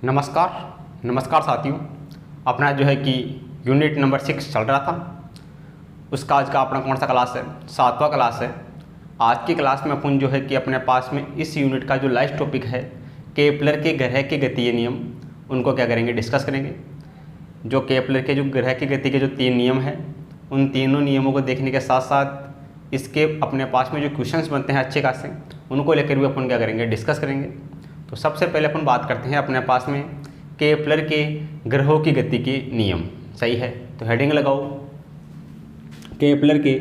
नमस्कार साथियों। अपना जो है कि यूनिट नंबर 6 चल रहा था, उसका आज का अपना कौन सा क्लास है? 7वां क्लास है। आज की क्लास में अपन जो है कि अपने पास में इस यूनिट का जो लास्ट टॉपिक है केपलर के ग्रह के गतीय नियम, उनको क्या करेंगे, डिस्कस करेंगे। जो केपलर के जो ग्रह की गति के जो 3 नियम हैं, उन तीनों नियमों को देखने के साथ साथ इसके अपने पास में जो क्वेश्चंस बनते हैं अच्छे खासे, उनको लेकर भी अपन क्या करेंगे, डिस्कस करेंगे। तो सबसे पहले अपन बात करते हैं अपने पास में केपलर के ग्रहों की गति के नियम। सही है, तो हेडिंग लगाओ, केपलर के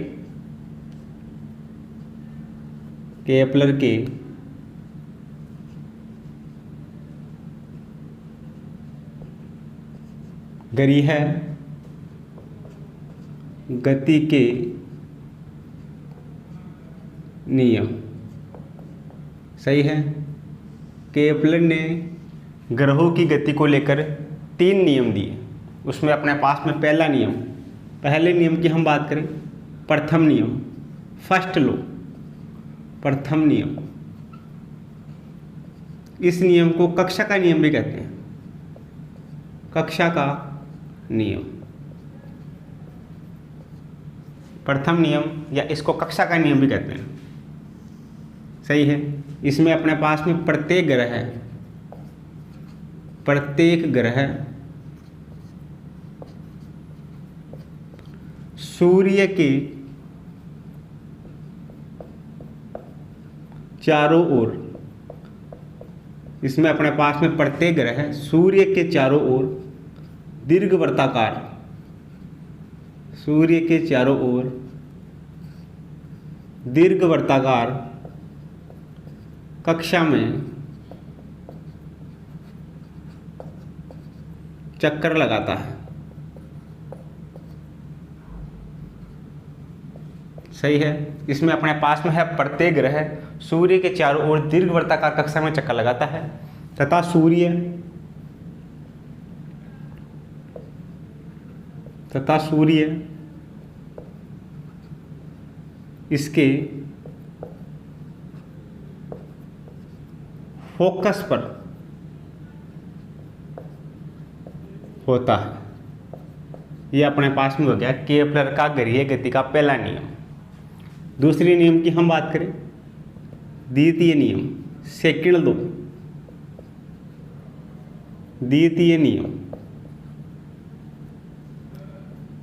ग्रह गति के नियम। सही है, केपलर ने ग्रहों की गति को लेकर 3 नियम दिए। उसमें अपने पास में पहले नियम की हम बात करें, प्रथम नियम, फर्स्ट लॉ, प्रथम नियम। इस नियम को कक्षा का नियम भी कहते हैं, कक्षा का नियम, प्रथम नियम, या इसको कक्षा का नियम भी कहते हैं। सही है, इसमें अपने पास में प्रत्येक ग्रह सूर्य के चारों ओर, इसमें अपने पास में प्रत्येक ग्रह सूर्य के चारों ओर दीर्घवृत्ताकार, सूर्य के चारों ओर दीर्घवृत्ताकार कक्षा में चक्कर लगाता है। सही है, इसमें अपने पास में है प्रत्येक ग्रह सूर्य के चारों ओर दीर्घवृत्ताकार कक्षा में चक्कर लगाता है तथा सूर्य इसके फोकस पर होता है। यह अपने पास में हो गया केपलर का ग्रहीय गति का पहला नियम। दूसरे नियम की हम बात करें, द्वितीय नियम, सेकंड लॉ, द्वितीय नियम,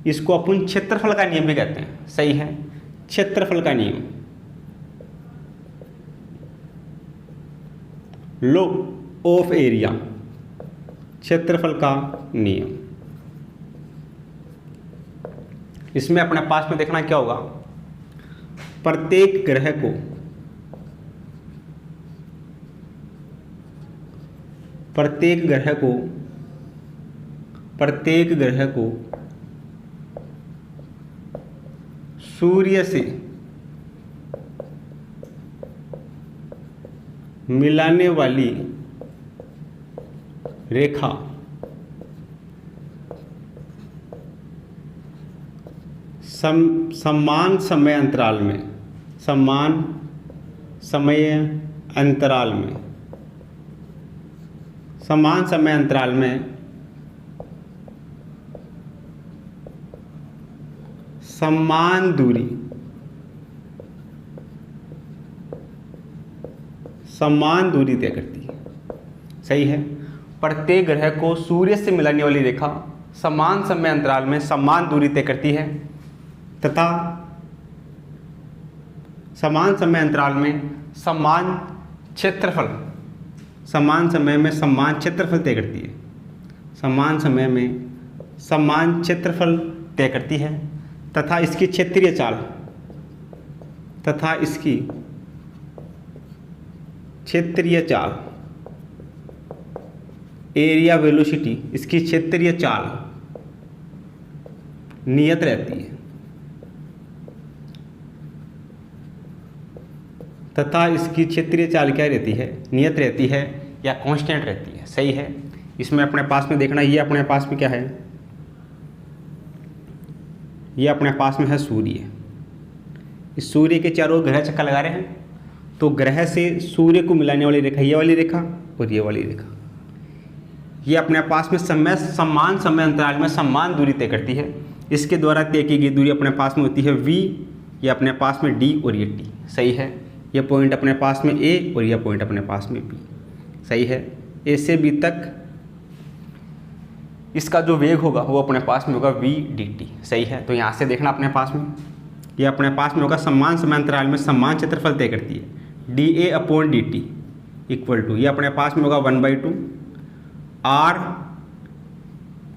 इसको अपन क्षेत्रफल का नियम भी कहते हैं। सही है, क्षेत्रफल का नियम, लॉ ऑफ एरिया, क्षेत्रफल का नियम। इसमें अपने पास में देखना क्या होगा, प्रत्येक ग्रह को सूर्य से मिलाने वाली रेखा समान समय अंतराल में समान दूरी तय करती है। सही है, प्रत्येक ग्रह को सूर्य से मिलाने वाली रेखा समान समय अंतराल में समान दूरी तय करती है तथा समान समय अंतराल में समान समय में समान क्षेत्रफल तय करती है, समान समय में समान क्षेत्रफल तय करती है तथा इसकी क्षेत्रीय चाल एरिया वेलोसिटी, इसकी क्षेत्रीय चाल नियत रहती है तथा इसकी क्षेत्रीय चाल क्या रहती है, नियत रहती है या कांस्टेंट रहती है। सही है, इसमें अपने पास में देखना, ये अपने पास में क्या है, ये अपने पास में है सूर्य। इस सूर्य के चारों ग्रह चक्कर लगा रहे हैं, तो ग्रह से सूर्य को मिलाने वाली रेखा ये वाली रेखा और ये वाली रेखा, ये अपने पास में समान समय अंतराल में समान दूरी तय करती है। इसके द्वारा तय की गई दूरी अपने पास में होती है v, ये अपने पास में d और ये t। सही है। ये पॉइंट अपने पास में a और यह पॉइंट अपने पास में b। सही है। a से b तक इसका जो वेग होगा वो अपने पास में होगा v dt। सही है। तो यहाँ से देखना अपने पास में, ये अपने पास में होगा समान समय अंतराल में समान क्षेत्रफल तय करती है। dA/dt इक्वल टू, ये अपने पास में होगा 1/2 r,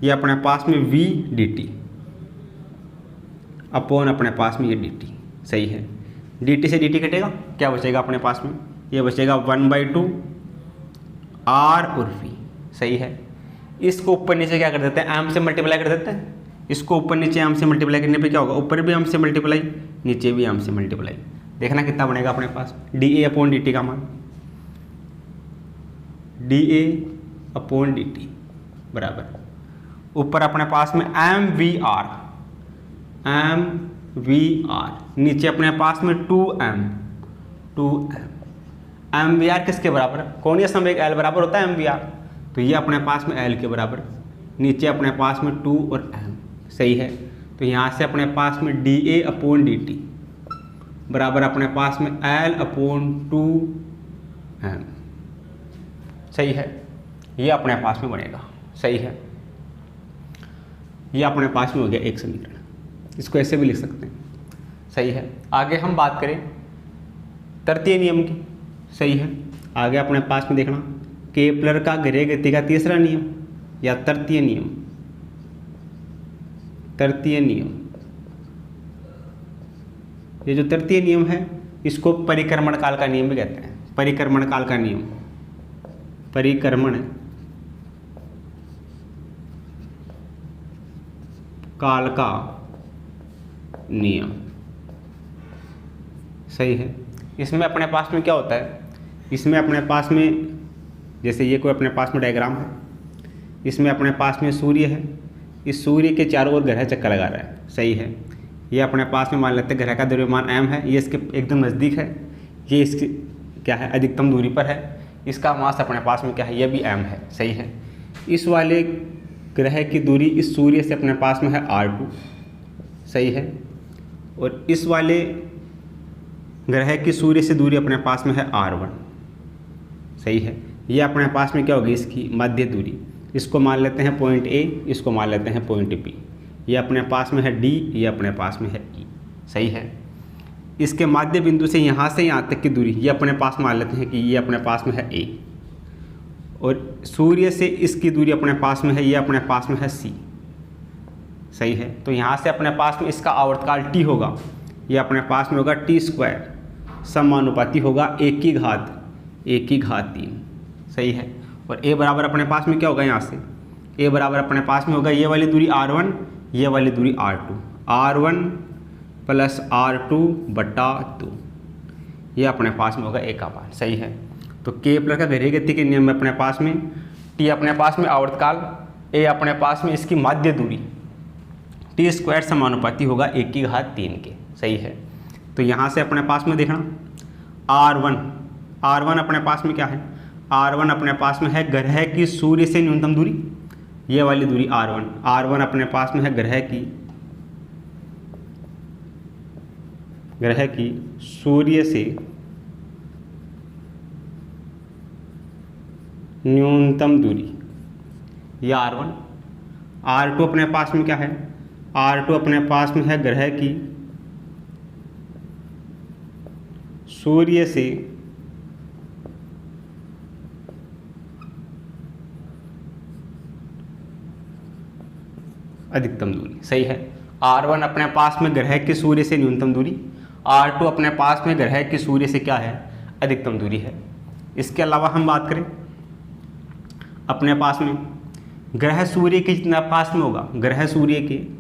ये अपने पास में v dt अपॉन अपने पास में ये dt। सही है। dt से dt कटेगा, क्या बचेगा अपने पास में, ये बचेगा 1/2 r और v। सही है। इसको ऊपर नीचे क्या कर देते हैं, m से मल्टीप्लाई कर देते हैं। इसको ऊपर नीचे m से मल्टीप्लाई करने पे क्या होगा, ऊपर भी m से मल्टीप्लाई, नीचे भी m से मल्टीप्लाई। देखना कितना बनेगा अपने पास, dA/dt का मान, dA/dt बराबर ऊपर अपने पास में mvr, नीचे अपने पास में 2m। mvr किसके बराबर है, कोणीय संवेग L बराबर होता है mvr, तो ये अपने पास में L के बराबर, नीचे अपने पास में 2 और m। सही है। तो यहाँ से अपने पास में dA/dt बराबर अपने पास में L/2m। सही है। ये अपने पास में बनेगा। सही है। ये अपने पास में हो गया एक समीकरण, इसको ऐसे भी लिख सकते हैं। सही है। आगे हम बात करें तृतीय नियम की। सही है। आगे अपने पास में देखना केपलर का गैरीय गति का तीसरा नियम या तृतीय नियम। तृतीय नियम, ये जो तृतीय नियम है इसको परिक्रमण काल का नियम भी कहते हैं। परिक्रमण काल का नियम, परिक्रमण काल का नियम। सही है। इसमें अपने पास में क्या होता है, इसमें अपने पास में जैसे ये कोई अपने पास में डायग्राम है, इसमें अपने पास में सूर्य है, इस सूर्य के चारों ओर ग्रह चक्कर लगा रहा है। सही है। ये अपने पास में मान लेते हैं ग्रह का द्रव्यमान m है, ये इसके एकदम नज़दीक है, ये इसकी क्या है अधिकतम दूरी पर है, इसका मास अपने पास में क्या है, ये भी m है। सही है। इस वाले ग्रह की दूरी इस सूर्य से अपने पास में है r2। सही है। और इस वाले ग्रह की सूर्य से दूरी अपने पास में है r1। सही है। ये अपने पास में क्या होगी, इसकी मध्य दूरी, इसको मान लेते हैं पॉइंट A, इसको मान लेते हैं पॉइंट B। ये अपने पास में है D, ये अपने पास में है E। सही है। इसके माध्य बिंदु से यहाँ तक की दूरी ये अपने पास मान लेते हैं कि ये अपने पास में है A, और सूर्य से इसकी दूरी अपने पास में है, ये अपने पास में है C। सही है। तो यहाँ से अपने पास में इसका आवर्तकाल T होगा, ये अपने पास में होगा T² समानुपाती होगा 1 की घात 3। सही है। और A बराबर अपने पास में क्या होगा, यहाँ से A बराबर अपने पास में होगा ये वाली दूरी r1, ये वाली दूरी r2, r1 + r2/2, ये अपने पास में होगा A का मान। सही है। तो केपलर का गैरीय गति के नियम में अपने पास में T अपने पास में आवर्तकाल, A अपने पास में इसकी माध्य दूरी, T² समानुपाती होगा 1 की घात 3 के। सही है। तो यहाँ से अपने पास में देखना r1 अपने पास में क्या है, r1 अपने पास में है ग्रह की सूर्य से न्यूनतम दूरी, ये वाली दूरी r1 अपने पास में है ग्रह की सूर्य से न्यूनतम दूरी, ये r1। r2 अपने पास में क्या है, r2 अपने पास में है ग्रह की सूर्य से अधिकतम दूरी। सही है। r1 अपने पास में ग्रह की सूर्य से न्यूनतम दूरी, r2 अपने पास में ग्रह की सूर्य से क्या है, अधिकतम दूरी है। इसके अलावा हम बात करें अपने पास में ग्रह सूर्य के जितना पास में होगा, ग्रह सूर्य के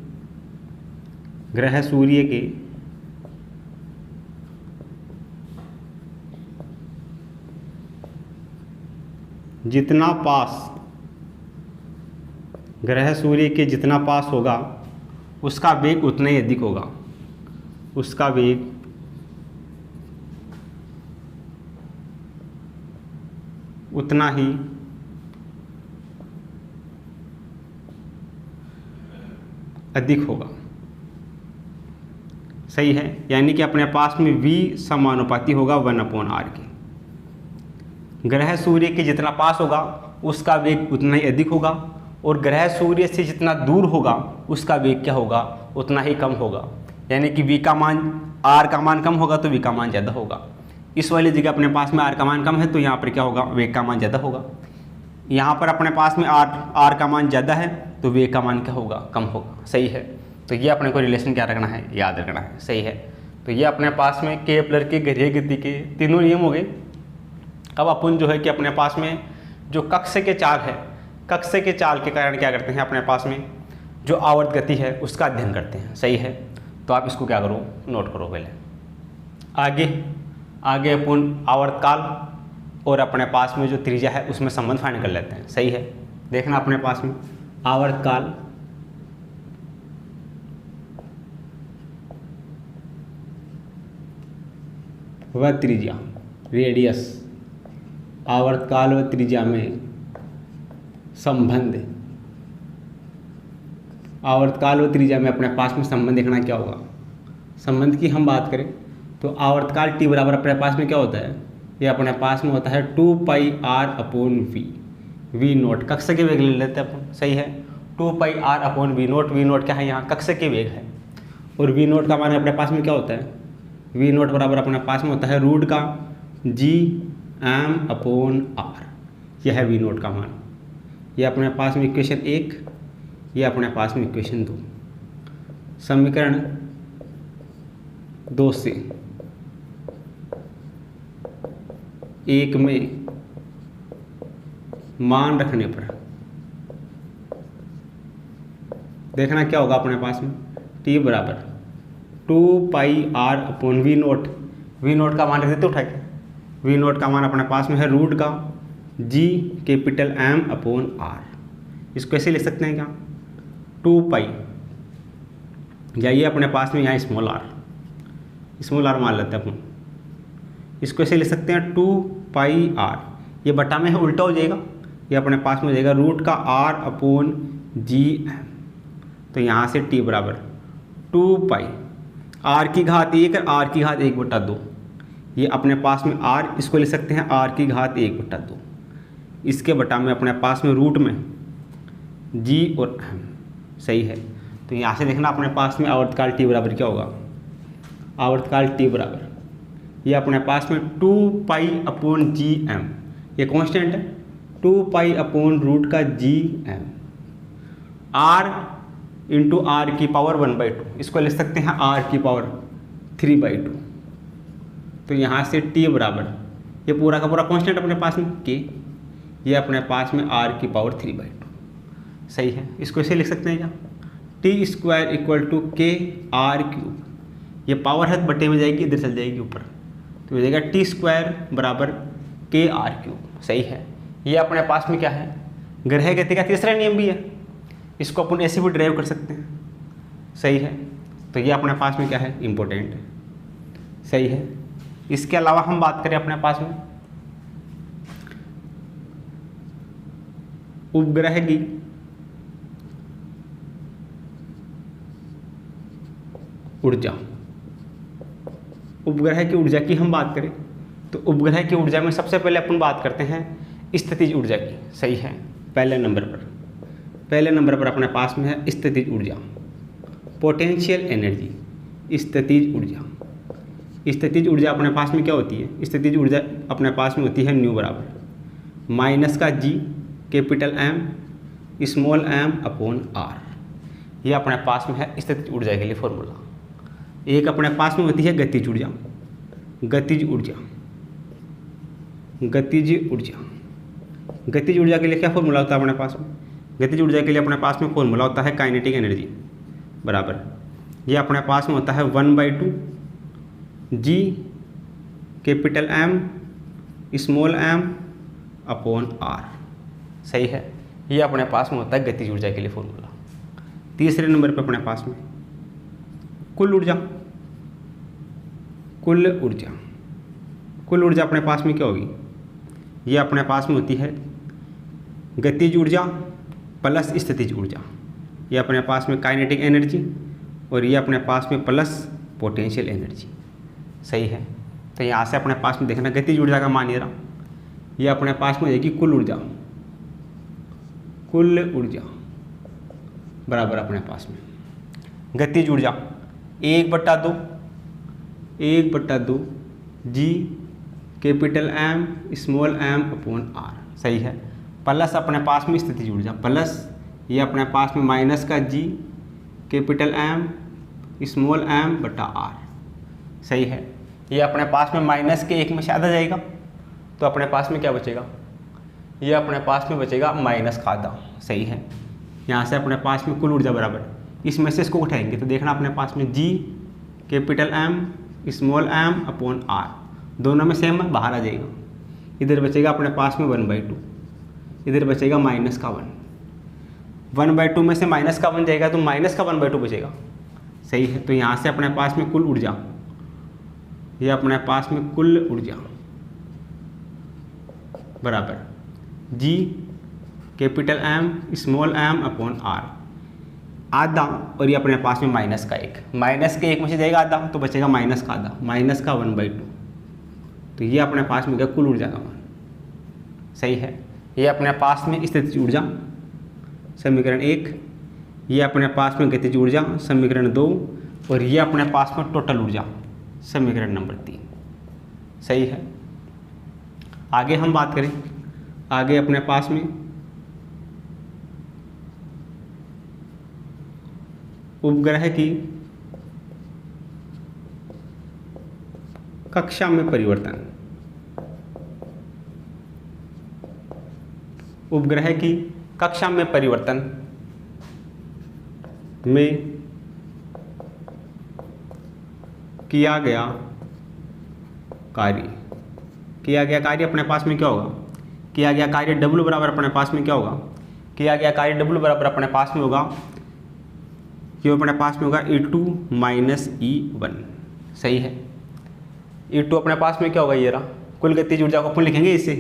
जितना पास, ग्रह सूर्य के जितना पास होगा उसका वेग उतना ही अधिक होगा, उसका वेग उतना ही अधिक होगा। सही है, यानी कि अपने पास में V समानुपाती होगा 1/r के। ग्रह सूर्य के जितना पास होगा उसका वेग उतना ही अधिक होगा, और ग्रह सूर्य से जितना दूर होगा उसका वेग क्या होगा, उतना ही कम होगा। यानी कि V का मान, R का मान कम होगा तो V का मान ज़्यादा होगा। इस वाली जगह अपने पास में R का मान कम है तो यहाँ पर क्या होगा, वेग का मान ज़्यादा होगा। यहाँ पर अपने पास में R का मान ज़्यादा है तो वेग का मान क्या होगा, कम होगा। सही है, तो ये अपने को रिलेशन क्या रखना है, याद रखना है। सही है, तो ये अपने पास में केपलर के गहरीय गति के तीनों नियम हो गए। अब अपन जो है कि अपने पास में जो कक्ष के चाल है, कक्ष के चाल के कारण क्या करते हैं, अपने पास में जो आवर्त गति है उसका अध्ययन करते हैं। सही है, तो आप इसको क्या करो, नोट करो पहले। आगे अपन आवर्तकाल और अपने पास में जो त्रिज्या है उसमें संबंध फाइंड कर लेते हैं। सही है, देखना अपने पास में आवर्तकाल व त्रिज्या, रेडियस, आवर्तकाल व त्रिज्या में संबंध। आवर्तकाल व त्रिज्या में अपने पास में संबंध देखना क्या होगा। संबंध की हम बात करें तो आवर्तकाल T बराबर अपने पास में क्या होता है, ये अपने पास में होता है 2πr/v, v नोट कक्ष के वेग ले लेते हैं अपन। सही है, 2πr/v नोट, v नोट क्या है, यहाँ कक्ष के वेग है, और v नोट का मान अपने पास में क्या होता है, v नोट बराबर अपने पास में होता है रूट का Gm/r। यह है v नोट का मान। ये अपने पास में इक्वेशन 1, ये अपने पास में इक्वेशन 2। समीकरण 2 से 1 में मान रखने पर देखना क्या होगा अपने पास में, T बराबर 2πr/v नोट, v नोट का मान रख देते उठा के, v नोट का मान अपने पास में है रूट का Gm/r। इसको ऐसे लिख सकते हैं क्या, 2π, जाइए अपने पास में यहाँ स्मॉल r मान लेते हैं अपन। इसको ऐसे लिख सकते हैं 2πr, ये बटा में है उल्टा हो जाएगा, ये अपने पास में हो जाएगा रूट का r/Gm। तो यहाँ से T बराबर 2π, r की घात 1 और r की घात 1/2, ये अपने पास में r, इसको लिख सकते हैं r की घात 1/2, इसके बटा में अपने पास में रूट में G और M। सही है, तो यहाँ से देखना अपने पास में आवर्तकाल T बराबर क्या होगा, आवर्तकाल T बराबर ये अपने पास में 2π/Gm, ये कांस्टेंट है, 2π/रूट का Gm, r इंटू r की पावर 1/2, इसको लिख सकते हैं r की पावर 3/2। तो यहाँ से T बराबर ये पूरा का पूरा कांस्टेंट अपने पास में K, ये अपने पास में r की पावर 3/2। सही है, इसको ऐसे लिख सकते हैं क्या, T² = KR3, ये पावर है बटे में जाएगी, इधर चल जाएगी ऊपर, तो हो जाएगा T² बराबर KR3। सही है, ये अपने पास में क्या है, ग्रह गति का तीसरा नियम भी है, इसको अपन ऐसे भी ड्राइव कर सकते हैं। सही है, तो ये अपने पास में क्या है, इम्पोर्टेंट है। सही है, इसके अलावा हम बात करें अपने पास में उपग्रह की ऊर्जा, उपग्रह की ऊर्जा की हम बात करें तो उपग्रह की ऊर्जा में सबसे पहले अपन बात करते हैं स्थितिज ऊर्जा की। सही है, पहले नंबर पर अपने पास में है स्थितिज ऊर्जा, पोटेंशियल एनर्जी। स्थितिज ऊर्जा अपने पास में क्या होती है, स्थितिज ऊर्जा अपने पास में होती है न्यू बराबर -G capital M small m/r। ये अपने पास में है स्थितिज ऊर्जा के लिए फॉर्मूला। एक अपने पास में होती है गतिज ऊर्जा के लिए क्या फॉर्मूला होता है अपने पास में, गतिज ऊर्जा के लिए अपने पास में फॉर्मूला होता है काइनेटिक एनर्जी बराबर, ये अपने पास में होता है 1/2 G capital M small m/r। सही है, ये अपने पास में होता है गतिज ऊर्जा के लिए फॉर्मूला। तीसरे नंबर पर अपने पास में कुल ऊर्जा अपने पास में क्या होगी, ये अपने पास में होती है गतिज ऊर्जा प्लस स्थितिज ऊर्जा। ये अपने पास में काइनेटिक एनर्जी और ये अपने पास में प्लस पोटेंशियल एनर्जी। सही है। तो यहाँ से अपने पास में देखना गतिज ऊर्जा का मान ये रहा, ये अपने पास में रहेगी कुल ऊर्जा बराबर अपने पास में गतिज ऊर्जा 1/2 G capital M small m upon r। सही है। प्लस अपने पास में स्थितिज ऊर्जा प्लस ये अपने पास में माइनस का जी कैपिटल M स्मॉल m बटा r। सही है। ये अपने पास में माइनस के एक में से आधा जाएगा तो अपने पास में क्या बचेगा, ये अपने पास में बचेगा माइनस का आधा। सही है। यहाँ से अपने पास में कुल ऊर्जा बराबर, इसमें से इसको उठाएंगे तो देखना अपने पास में G capital M small m upon r, दोनों में सेम है, बाहर आ जाएगा। इधर बचेगा अपने पास में 1/2, इधर बचेगा माइनस का 1/2 में से माइनस का 1 जाएगा तो माइनस का 1/2 बचेगा। सही है। तो यहाँ से अपने पास में कुल ऊर्जा, ये अपने पास में कुल ऊर्जा बराबर G capital M small m upon r, आधा और ये अपने पास में माइनस का 1, माइनस के 1 में से जाएगा आधा तो बचेगा माइनस का आधा, माइनस का 1/2। तो ये अपने पास में गया कुल ऊर्जा का मान। सही है। ये अपने पास में स्थितिज ऊर्जा समीकरण 1, ये अपने पास में गतिज ऊर्जा समीकरण 2 और ये अपने पास में टोटल ऊर्जा समीकरण नंबर 3। सही है। आगे हम बात करें, आगे अपने पास में उपग्रह की कक्षा में परिवर्तन, उपग्रह की कक्षा में परिवर्तन में किया गया कार्य अपने पास में क्या होगा, किया गया कार्य W बराबर अपने पास में क्या होगा, किया गया कार्य W बराबर अपने पास में होगा, ये अपने पास में होगा E2 माइनस E1। सही है। E2 अपने पास में क्या होगा, ये रहा कुल गतिज ऊर्जा को अपन लिखेंगे इसे,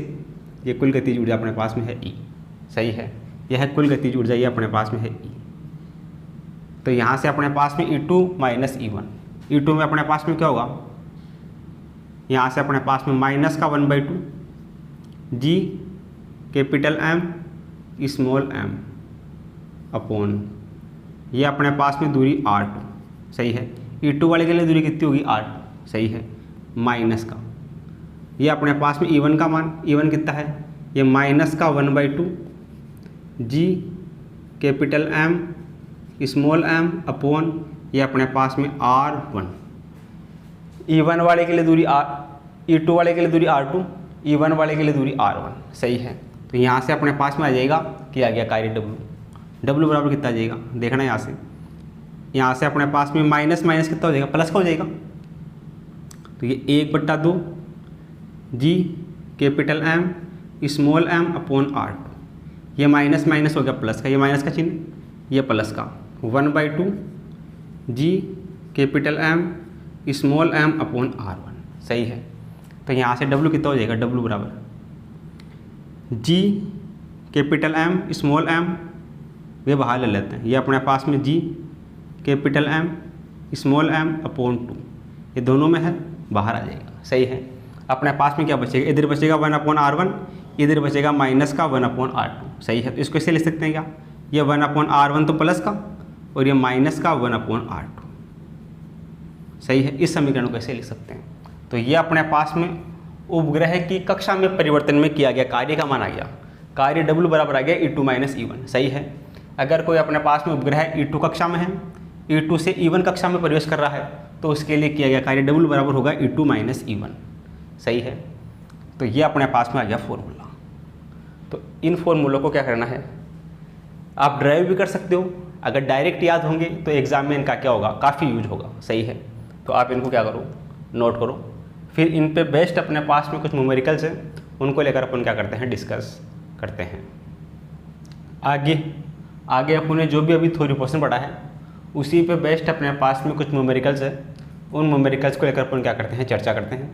ये कुल गतिज ऊर्जा अपने पास में है E। सही है। यह है कुल गतिज ऊर्जा, ये अपने पास में है E। तो यहाँ से अपने पास में E2 माइनस E1, E2 में अपने पास में क्या होगा, यहाँ से अपने पास में माइनस का 1/2 G capital M small m upon ये अपने पास में दूरी R2। सही है। E2 वाले के लिए दूरी कितनी होगी, R2। सही है। माइनस का ये अपने पास में E1 का मान, E1 कितना है, ये माइनस का 1/2 G capital M small m upon ये अपने पास में R1। E1 वाले के लिए दूरी E2 वाले के लिए दूरी R2, E1 वाले के लिए दूरी R1। सही है। तो यहाँ से अपने पास में आ जाएगा किया गया कार्य W बराबर कितना आ जाएगा, देखना यहाँ से अपने पास में माइनस माइनस कितना हो जाएगा, प्लस का हो जाएगा। तो ये 1/2 G capital M small m upon R2, ये माइनस माइनस हो गया प्लस का, ये माइनस का चिन्ह, ये प्लस का 1/2 G capital M small m upon R1। सही है। तो यहाँ से W कितना हो जाएगा, W बराबर G capital M small m, वे बाहर ले लेते हैं, ये अपने पास में G capital M small m upon 2, ये दोनों में है, बाहर आ जाएगा। सही है। अपने पास में क्या बचेगा, इधर बचेगा 1/R1, इधर बचेगा माइनस का 1/R2। सही है। तो इसको ऐसे लिख सकते हैं क्या, ये 1/R1 तो प्लस का और ये माइनस का 1/R2। सही है। इस समीकरण को ऐसे लिख सकते हैं। तो ये अपने पास में उपग्रह की कक्षा में परिवर्तन में किया गया कार्य का मान आ गया, कार्य W बराबर आ गया E2 माइनस E1। सही है। अगर कोई अपने पास में उपग्रह E2 कक्षा में है, E2 से E1 कक्षा में प्रवेश कर रहा है, तो उसके लिए किया गया कार्य W बराबर होगा E2 माइनस E1। सही है। तो ये अपने पास में आ गया फॉर्मूला। तो इन फॉर्मूलों को क्या करना है, आप ड्राइव भी कर सकते हो, अगर डायरेक्ट याद होंगे तो एग्जाम में इनका क्या होगा, काफ़ी यूज होगा। सही है। तो आप इनको क्या करो, नोट करो, फिर इन पे बेस्ट अपने पास में कुछ न्यूमेरिकल्स हैं, उनको लेकर अपन क्या करते हैं, डिस्कस करते हैं। आगे अपन ने जो भी अभी थ्योरी पोर्शन पढ़ा है उसी पे बेस्ट अपने पास में कुछ न्यूमेरिकल्स है, उन न्यूमेरिकल्स को लेकर अपन क्या करते हैं, चर्चा करते हैं।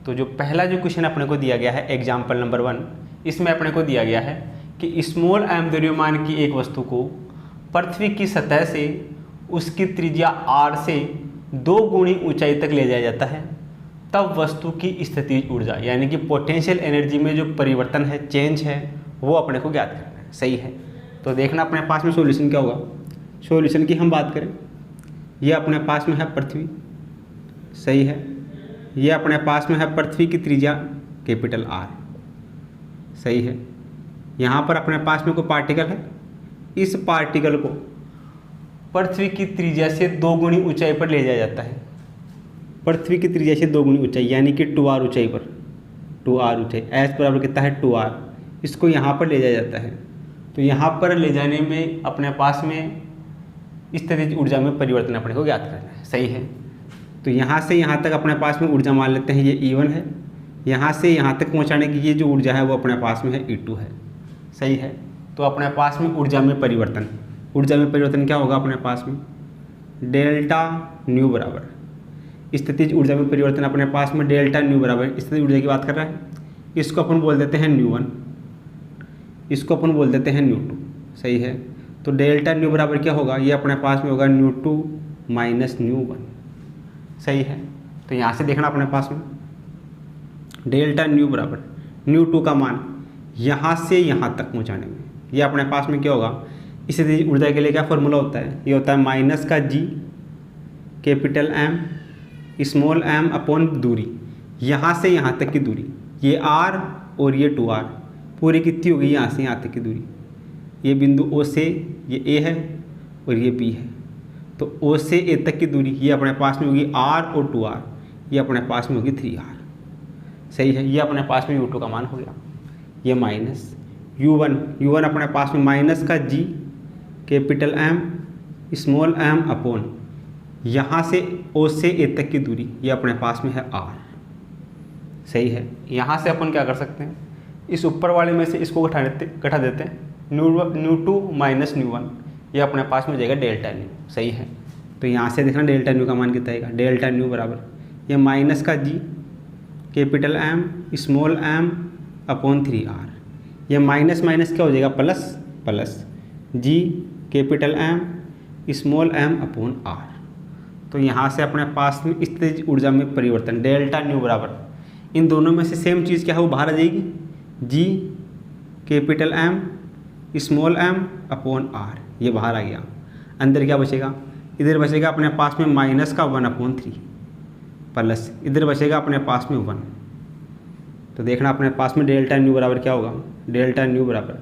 तो जो पहला जो क्वेश्चन अपने को दिया गया है एग्जाम्पल नंबर 1, इसमें अपने को दिया गया है कि स्मॉल m द्रव्यमान की एक वस्तु को पृथ्वी की सतह से उसकी त्रिज्या r से 2 गुनी ऊंचाई तक ले जाया जाता है, तब वस्तु की स्थितिज ऊर्जा यानी कि पोटेंशियल एनर्जी में जो परिवर्तन है, चेंज है, वो अपने को ज्ञात करना है। सही है। तो देखना अपने पास में सॉल्यूशन क्या होगा। सॉल्यूशन की हम बात करें, ये अपने पास में है पृथ्वी, सही है। ये अपने पास में है पृथ्वी की त्रिज्या कैपिटल R, सही है। यहाँ पर अपने पास में कोई पार्टिकल है, इस पार्टिकल को पृथ्वी की त्रिज्या से 2 गुनी ऊंचाई पर ले जाया जाता है। पृथ्वी की त्रिज्या से 2 गुनी ऊंचाई यानी कि 2r ऊंचाई पर, 2r ऊंचाई, s बराबर कितना है 2r, इसको यहाँ पर ले जाया जाता है। तो यहाँ पर ले जाने में अपने पास में स्थितिज ऊर्जा में परिवर्तन अपने को ज्ञात करना है। सही है। तो यहाँ से यहाँ तक अपने पास में ऊर्जा मान लेते हैं, ये E1 है। यहाँ से यहाँ तक पहुँचाने की ये जो ऊर्जा है वो अपने पास में है E2 है। सही है। तो अपने पास में ऊर्जा में परिवर्तन क्या होगा अपने पास में, डेल्टा न्यू बराबर स्थितिज ऊर्जा में परिवर्तन अपने पास में डेल्टा न्यू बराबर स्थितिज ऊर्जा की बात कर रहा है। इसको अपन बोल देते हैं न्यू1, इसको अपन बोल देते हैं न्यू2। सही है। तो डेल्टा न्यू बराबर क्या होगा, ये अपने पास में होगा न्यू2 माइनस न्यू1। सही है। तो यहाँ से देखना अपने पास में डेल्टा न्यू बराबर न्यू2 का मान यहाँ से यहाँ तक पहुँचाने में, ये अपने पास में क्या होगा, इसी ऊर्जा के लिए क्या फॉर्मूला होता है, ये होता है माइनस का G capital M small m upon दूरी, यहाँ से यहाँ तक की दूरी, ये R और ये 2R, पूरी कितनी होगी यहाँ से यहाँ तक की दूरी, ये बिंदु O से ये A है और ये B है। तो O से A तक की दूरी ये अपने पास में होगी R और 2R, ये अपने पास में होगी 3R। सही है। ये अपने पास में U2 का मान हो गया। ये माइनस U1 अपने पास में माइनस का G capital M small m upon यहाँ से O से A तक की दूरी, ये अपने पास में है R। सही है। यहाँ से अपन क्या कर सकते हैं, इस ऊपर वाले में से इसको घटा देते हैं, न्यू2 माइनस न्यू1, ये अपने पास में हो जाएगा डेल्टा न्यू। सही है। तो यहाँ से देखना डेल्टा न्यू का मान कितना आएगा, डेल्टा न्यू बराबर ये माइनस का G capital M small m upon 3R, ये माइनस क्या हो जाएगा, plus G capital M small m upon R। तो यहाँ से अपने पास में स्थितिज ऊर्जा में परिवर्तन डेल्टा न्यू बराबर, इन दोनों में से सेम चीज़ क्या है वो बाहर आ जाएगी, G capital M small m upon R, ये बाहर आ गया। अंदर क्या बचेगा, इधर बचेगा अपने पास में माइनस का 1/3 प्लस इधर बचेगा अपने पास में 1। तो देखना अपने पास में डेल्टा न्यू बराबर क्या होगा, डेल्टा न्यू बराबर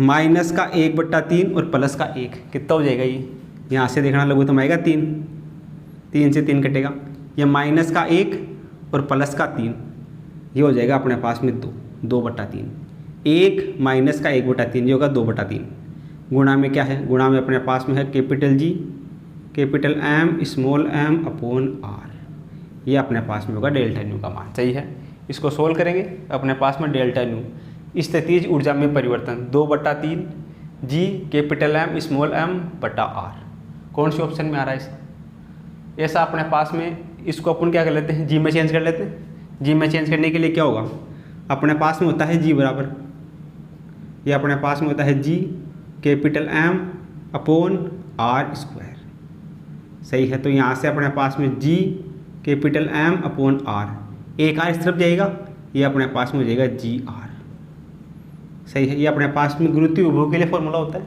माइनस का 1/3 और प्लस का 1, कितना हो जाएगा ये, यहाँ से देखना लघुत्तम आएगा 3 से 3 कटेगा, ये माइनस का 1 और प्लस का 3, ये हो जाएगा अपने पास में 2/3। 1 माइनस का 1/3 ये होगा 2/3। गुणा में क्या है, गुणा में अपने पास में है capital G capital M small m upon R, ये अपने पास में होगा डेल्टा न्यू का मान। सही है। इसको सोल्व करेंगे, अपने पास में डेल्टा न्यू स्थितिज ऊर्जा में परिवर्तन 2/3 G capital M small m बटा R, कौन सी ऑप्शन में आ रहा है ऐसा, ऐसा अपने पास में इसको अपन क्या कर लेते हैं, G में चेंज कर लेते हैं। G में चेंज करने के लिए क्या होगा, अपने पास में होता है G बराबर, ये अपने पास में होता है G capital M upon R square. सही है। तो यहाँ से अपने पास में G capital M upon R, एक R इस तरफ जाएगा, ये अपने पास में हो जाएगा GR। सही है। ये अपने पास में गुरुत्वीय विभव के लिए फॉर्मूला होता है,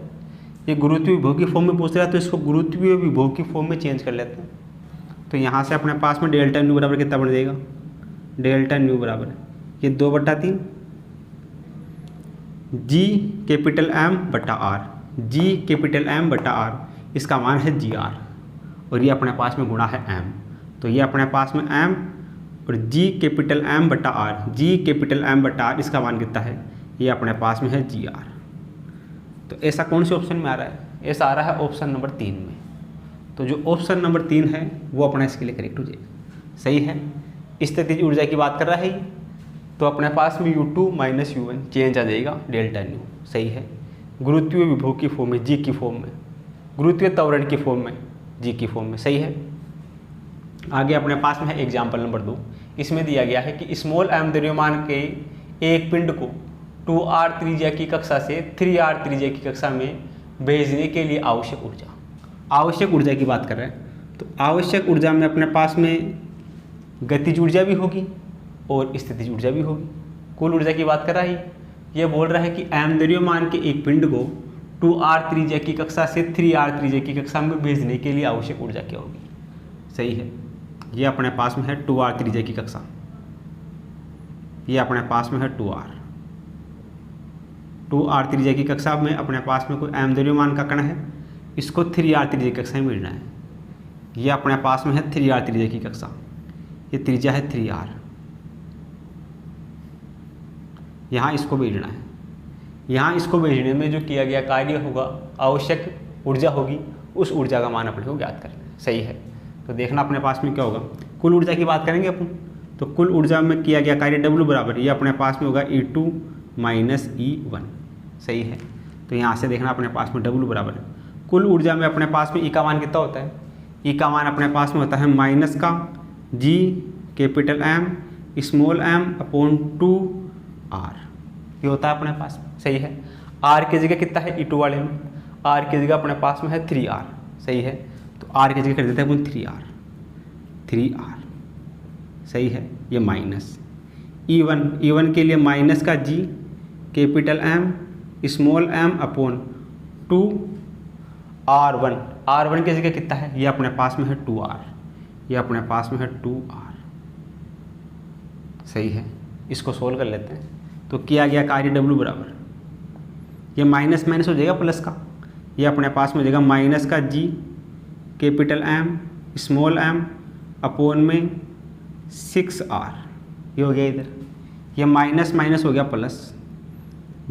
ये गुरुत्वीय विभव की फॉर्म में पूछ रहा है तो इसको गुरुत्वीय विभव की फॉर्म में चेंज कर लेते हैं। तो यहाँ से अपने पास में डेल्टा न्यू बराबर कितना बन जाएगा, डेल्टा न्यू बराबर ये 2/3 G कैपिटल M बटा R, G कैपिटल M बटा R, इसका मान है GR और ये अपने पास में गुणा है M, तो ये अपने पास में M और G कैपिटल M बटा R, G कैपिटल M बटा R, इसका मान कितना है, ये अपने पास में है GR। तो ऐसा कौन से ऑप्शन में आ रहा है, ऐसा आ रहा है ऑप्शन नंबर 3 में। तो जो ऑप्शन नंबर 3 है वो अपना इसके लिए करेक्ट हो जाएगा। सही है। स्थितिज ऊर्जा की बात कर रहा है, तो अपने पास में U2 माइनस U1 चेंज आ जाएगा डेल्टा न्यू। सही है। गुरुत्वीय विभव की फॉर्म में, G की फॉर्म में, गुरुत्वीय त्वरण की फॉर्म में, G की फॉर्म में। सही है। आगे अपने पास में है एग्जाम्पल नंबर 2, इसमें दिया गया है कि स्मॉल m द्रव्यमान के एक पिंड को 2r त्रिज्या की कक्षा से 3r त्रिज्या की कक्षा में भेजने के लिए आवश्यक ऊर्जा। आवश्यक ऊर्जा की बात कर रहे हैं तो आवश्यक ऊर्जा में अपने पास में गतिज ऊर्जा भी होगी और स्थितिज ऊर्जा भी होगी। कुल ऊर्जा की बात कर रहा है, ये बोल रहा है कि m द्रव्यमान के एक पिंड को 2r त्रिज्या की कक्षा से 3r त्रिज्या की कक्षा में भेजने के लिए आवश्यक ऊर्जा क्या होगी। सही है, ये अपने पास में है 2r त्रिज्या की कक्षा, ये अपने पास में है 2r त्रिज्या की कक्षा में अपने पास में कोई m द्रव्यमान का कण है, इसको 3r त्रिज्या की कक्षा में भेजना है। ये अपने पास में है 3r त्रिज्या की कक्षा, ये त्रिज्या है 3r, यहाँ इसको भेजना है। यहाँ इसको भेजने में जो किया गया कार्य होगा, आवश्यक ऊर्जा होगी, उस ऊर्जा का मान अपने को ज्ञात करना है। सही है, तो देखना अपने पास में क्या होगा। कुल ऊर्जा की बात करेंगे अपन, तो कुल ऊर्जा में किया गया कार्य W बराबर, ये अपने पास में होगा E2 माइनस E1। सही है, तो यहाँ से देखना अपने पास में W बराबर है। कुल ऊर्जा में अपने पास में E का मान कितना होता है, E का मान अपने पास में होता है माइनस का G capital M small m upon 2r, ये होता है अपने पास में। सही है, r की जगह कितना है E2 वाले में, r की जगह अपने पास में है 3r। सही है, तो r की जगह कर देते हैं अपन 3r। सही है, ये माइनस E1 के लिए माइनस का G capital M small m upon 2r1 की जगह कितना है, ये अपने पास में है 2r, ये अपने पास में है 2r। सही है, इसको सोल्व कर लेते हैं। तो किया गया कार्य W बराबर, ये माइनस माइनस हो जाएगा प्लस का, ये अपने पास में हो जाएगा माइनस का G capital M small m upon में 6r, ये हो गया इधर, ये माइनस माइनस हो गया plus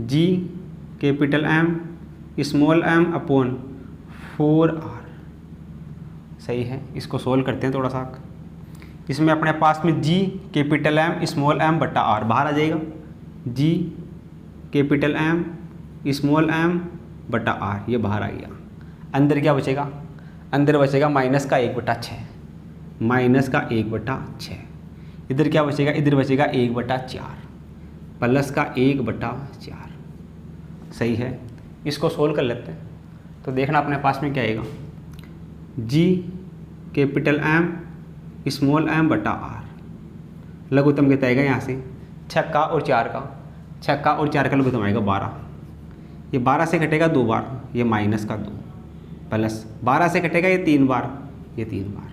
G capital M small m upon 4r। सही है, इसको सोल्व करते हैं थोड़ा सा। इसमें अपने पास में G capital M small m बटा r बाहर आ जाएगा, G capital M small m बटा r, ये बाहर आ गया। अंदर क्या बचेगा, अंदर बचेगा माइनस का 1/6, माइनस का 1/6। इधर क्या बचेगा, इधर बचेगा 1/4 प्लस का 1/4। सही है, इसको सोल्व कर लेते हैं। तो देखना अपने पास में क्या आएगा, G capital M small m बटा r, लघुत्तम कितना आएगा यहाँ से 6 और 4 का, 6 और 4 का लघुत्तम आएगा 12, ये 12 से कटेगा 2 बार, ये माइनस का 2 प्लस 12 से कटेगा ये 3 बार, ये 3 बार,